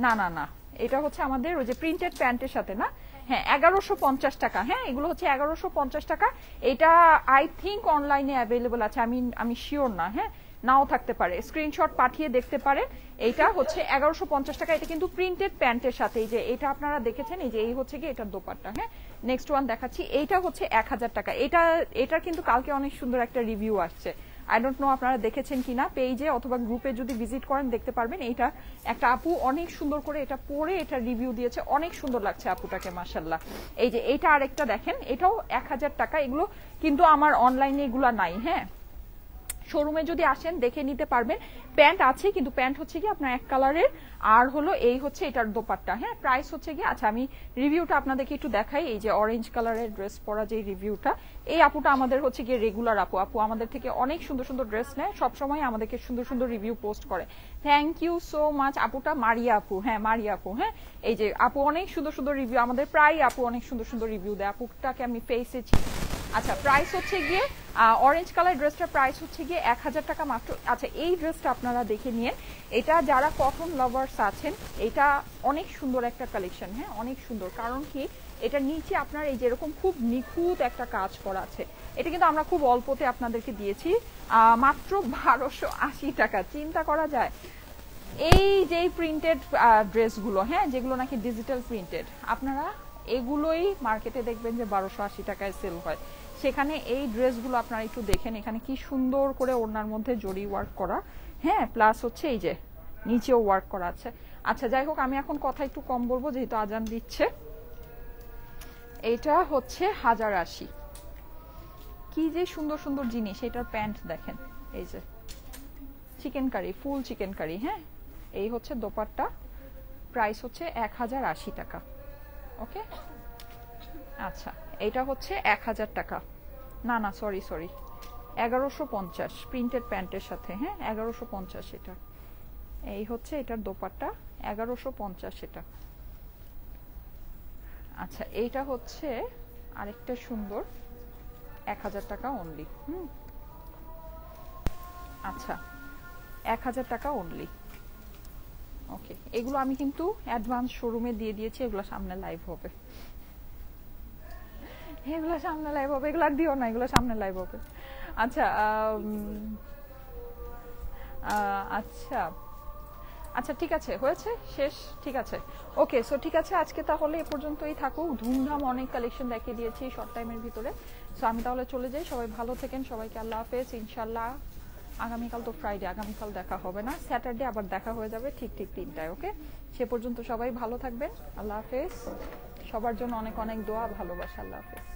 না না না এটা হচ্ছে আমাদের ওই যে প্রিন্টেড প্যান্টের সাথে না, হ্যাঁ 1150 টাকা, হ্যাঁ এগুলো হচ্ছে 1150 টাকা। এটা আই থিঙ্ক অনলাইনে অ্যাভেলেবল আছে, আমি শিওর না, হ্যাঁ নাও থাকতে পারে, স্ক্রিনশট পাঠিয়ে দেখতে পারে। এইটা হচ্ছে 1150 টাকা, এটা কিন্তু প্রিন্টেড প্যান্টের সাথে। এই যে এটা আপনারা দেখেছেন, এই যে এই হচ্ছে কি এটার দোপাট্টা, হ্যাঁ নেক্সট ওয়ান দেখাচ্ছি, এইটা হচ্ছে 1000 টাকা। এটার কিন্তু কালকে অনেক সুন্দর একটা রিভিউ আসছে, আই ডোন্ট নো আপনারা দেখেছেন কিনা, পেজে অথবা গ্রুপে যদি ভিজিট করেন দেখতে পারবেন। এইটা একটা আপু অনেক সুন্দর করে এটা পরে এটা রিভিউ দিয়েছে, অনেক সুন্দর লাগছে আপুটাকে মাশাআল্লাহ। এই যে এইটা আরেকটা দেখেন, এটাও 1000 টাকা। এগুলো কিন্তু আমার অনলাইনে এগুলা নাই, হ্যাঁ শোরুমে যদি আসেন দেখে নিতে পারবেন। প্যান্ট আছে কিন্তু প্যান্ট হচ্ছে কি আপনার এক কালারের, আর হলো এই হচ্ছে এটার দোপাট্টা। হ্যাঁ, প্রাইস হচ্ছে কি, আচ্ছা আমি রিভিউটা আপনাদেরকে একটু দেখাই। এই যে অরেঞ্জ কালারের ড্রেস পরা যে রিভিউটা, এই আপুটা আমাদের হচ্ছে গিয়ে রেগুলার আপু। আপু আমাদের থেকে অনেক সুন্দর সুন্দর ড্রেস নেয়, সবসময় আমাদেরকে সুন্দর সুন্দর রিভিউ পোস্ট করে। থ্যাংক ইউ সো মাচ আপুটা, মারিয়া আপু। হ্যাঁ, মারিয়া আপু। হ্যাঁ, এই যে আপু অনেক সুন্দর সুন্দর রিভিউ, আমাদের প্রায় আপু অনেক সুন্দর সুন্দর রিভিউ দেয়। আপুটাকে আমি ফেসে চিনি। আচ্ছা, প্রাইস হচ্ছে গিয়ে অরেঞ্জ কালার ড্রেসটার প্রাইস হচ্ছে গিয়ে 1000 টাকা মাত্র। আচ্ছা, এই ড্রেসটা আপনারা দেখে নিন, এটা যারা কটন লাভার্স আছেন, এটা অনেক সুন্দর একটা কালেকশন। হ্যাঁ, অনেক সুন্দর, কারণ কি এটা নিচে আপনার এই যেরকম খুব নিখুঁত একটা কাজ করা আছে। এটা কিন্তু আমরা খুব অল্পতে আপনাদেরকে দিয়েছি মাত্র 1280 টাকা। চিন্তা করা যায় এই যে প্রিন্টেড ড্রেসগুলো, হ্যাঁ, যেগুলো নাকি ডিজিটাল প্রিন্টেড, আপনারা এগুলোই মার্কেটে দেখবেন যে 1280 টাকায় সেল হয়। সেখানে এই ড্রেসগুলো আপনারা একটু দেখেন, এখানে কি সুন্দর করে ওড়নার মধ্যে জরি ওয়ার্ক করা। হ্যাঁ, প্লাস হচ্ছে এই যে নিচেও ওয়ার্ক করা আছে। আচ্ছা, যাই হোক, আমি এখন কথা একটু কম বলবো যেহেতু আজান দিচ্ছে। এটা হচ্ছে 1080। কি যে সুন্দর সুন্দর জিনিস। এটার প্যান্ট দেখেন, এই যে চিকেন কারি, ফুল চিকেন কারি। হ্যাঁ, এই হচ্ছে দোপাট্টা, প্রাইস হচ্ছে 1080 টাকা। ওকে, আচ্ছা, এটা হচ্ছে 1000 টাকা। না না, সরি 1150 প্রিন্টেড প্যান্টের সাথে। হ্যাঁ, 1150 এটা। এই হচ্ছে এটার দোপাট্টা, 1150 এটা। আচ্ছা, এইটা হচ্ছে আরেকটা সুন্দর, 1000 টাকা অনলি। আচ্ছা, 1000 টাকা অনলি। ওকে, এগুলো আমি কিন্তু অ্যাডভান্স শোরুমে দিয়ে দিয়েছি, এগুলো সামনে লাইভ হবে। এগুলো সামনে লাইভ হবে, এগুলো আর দিও না, এগুলো সামনে লাইভ হবে। আচ্ছা, আচ্ছা আচ্ছা, ঠিক আছে, হয়েছে, শেষ, ঠিক আছে। ওকে, সো ঠিক আছে, আজকে তাহলে এ পর্যন্তই থাকুক। ধুমধাম অনেক কালেকশন দেখিয়ে দিয়েছি শর্ট টাইমের ভিতরে। সো আমি তাহলে চলে যাই, সবাই ভালো থাকেন, সবাইকে আল্লাহ হাফেজ। ইনশাল্লাহ আগামীকাল তো ফ্রাইডে, আগামীকাল দেখা হবে না, স্যাটারডে আবার দেখা হয়ে যাবে ঠিক 3টায়। ওকে, সে পর্যন্ত সবাই ভালো থাকবেন, আল্লাহ হাফেজ। সবার জন্য অনেক অনেক দোয়া, ভালোবাসা, আল্লাহ হাফেজ।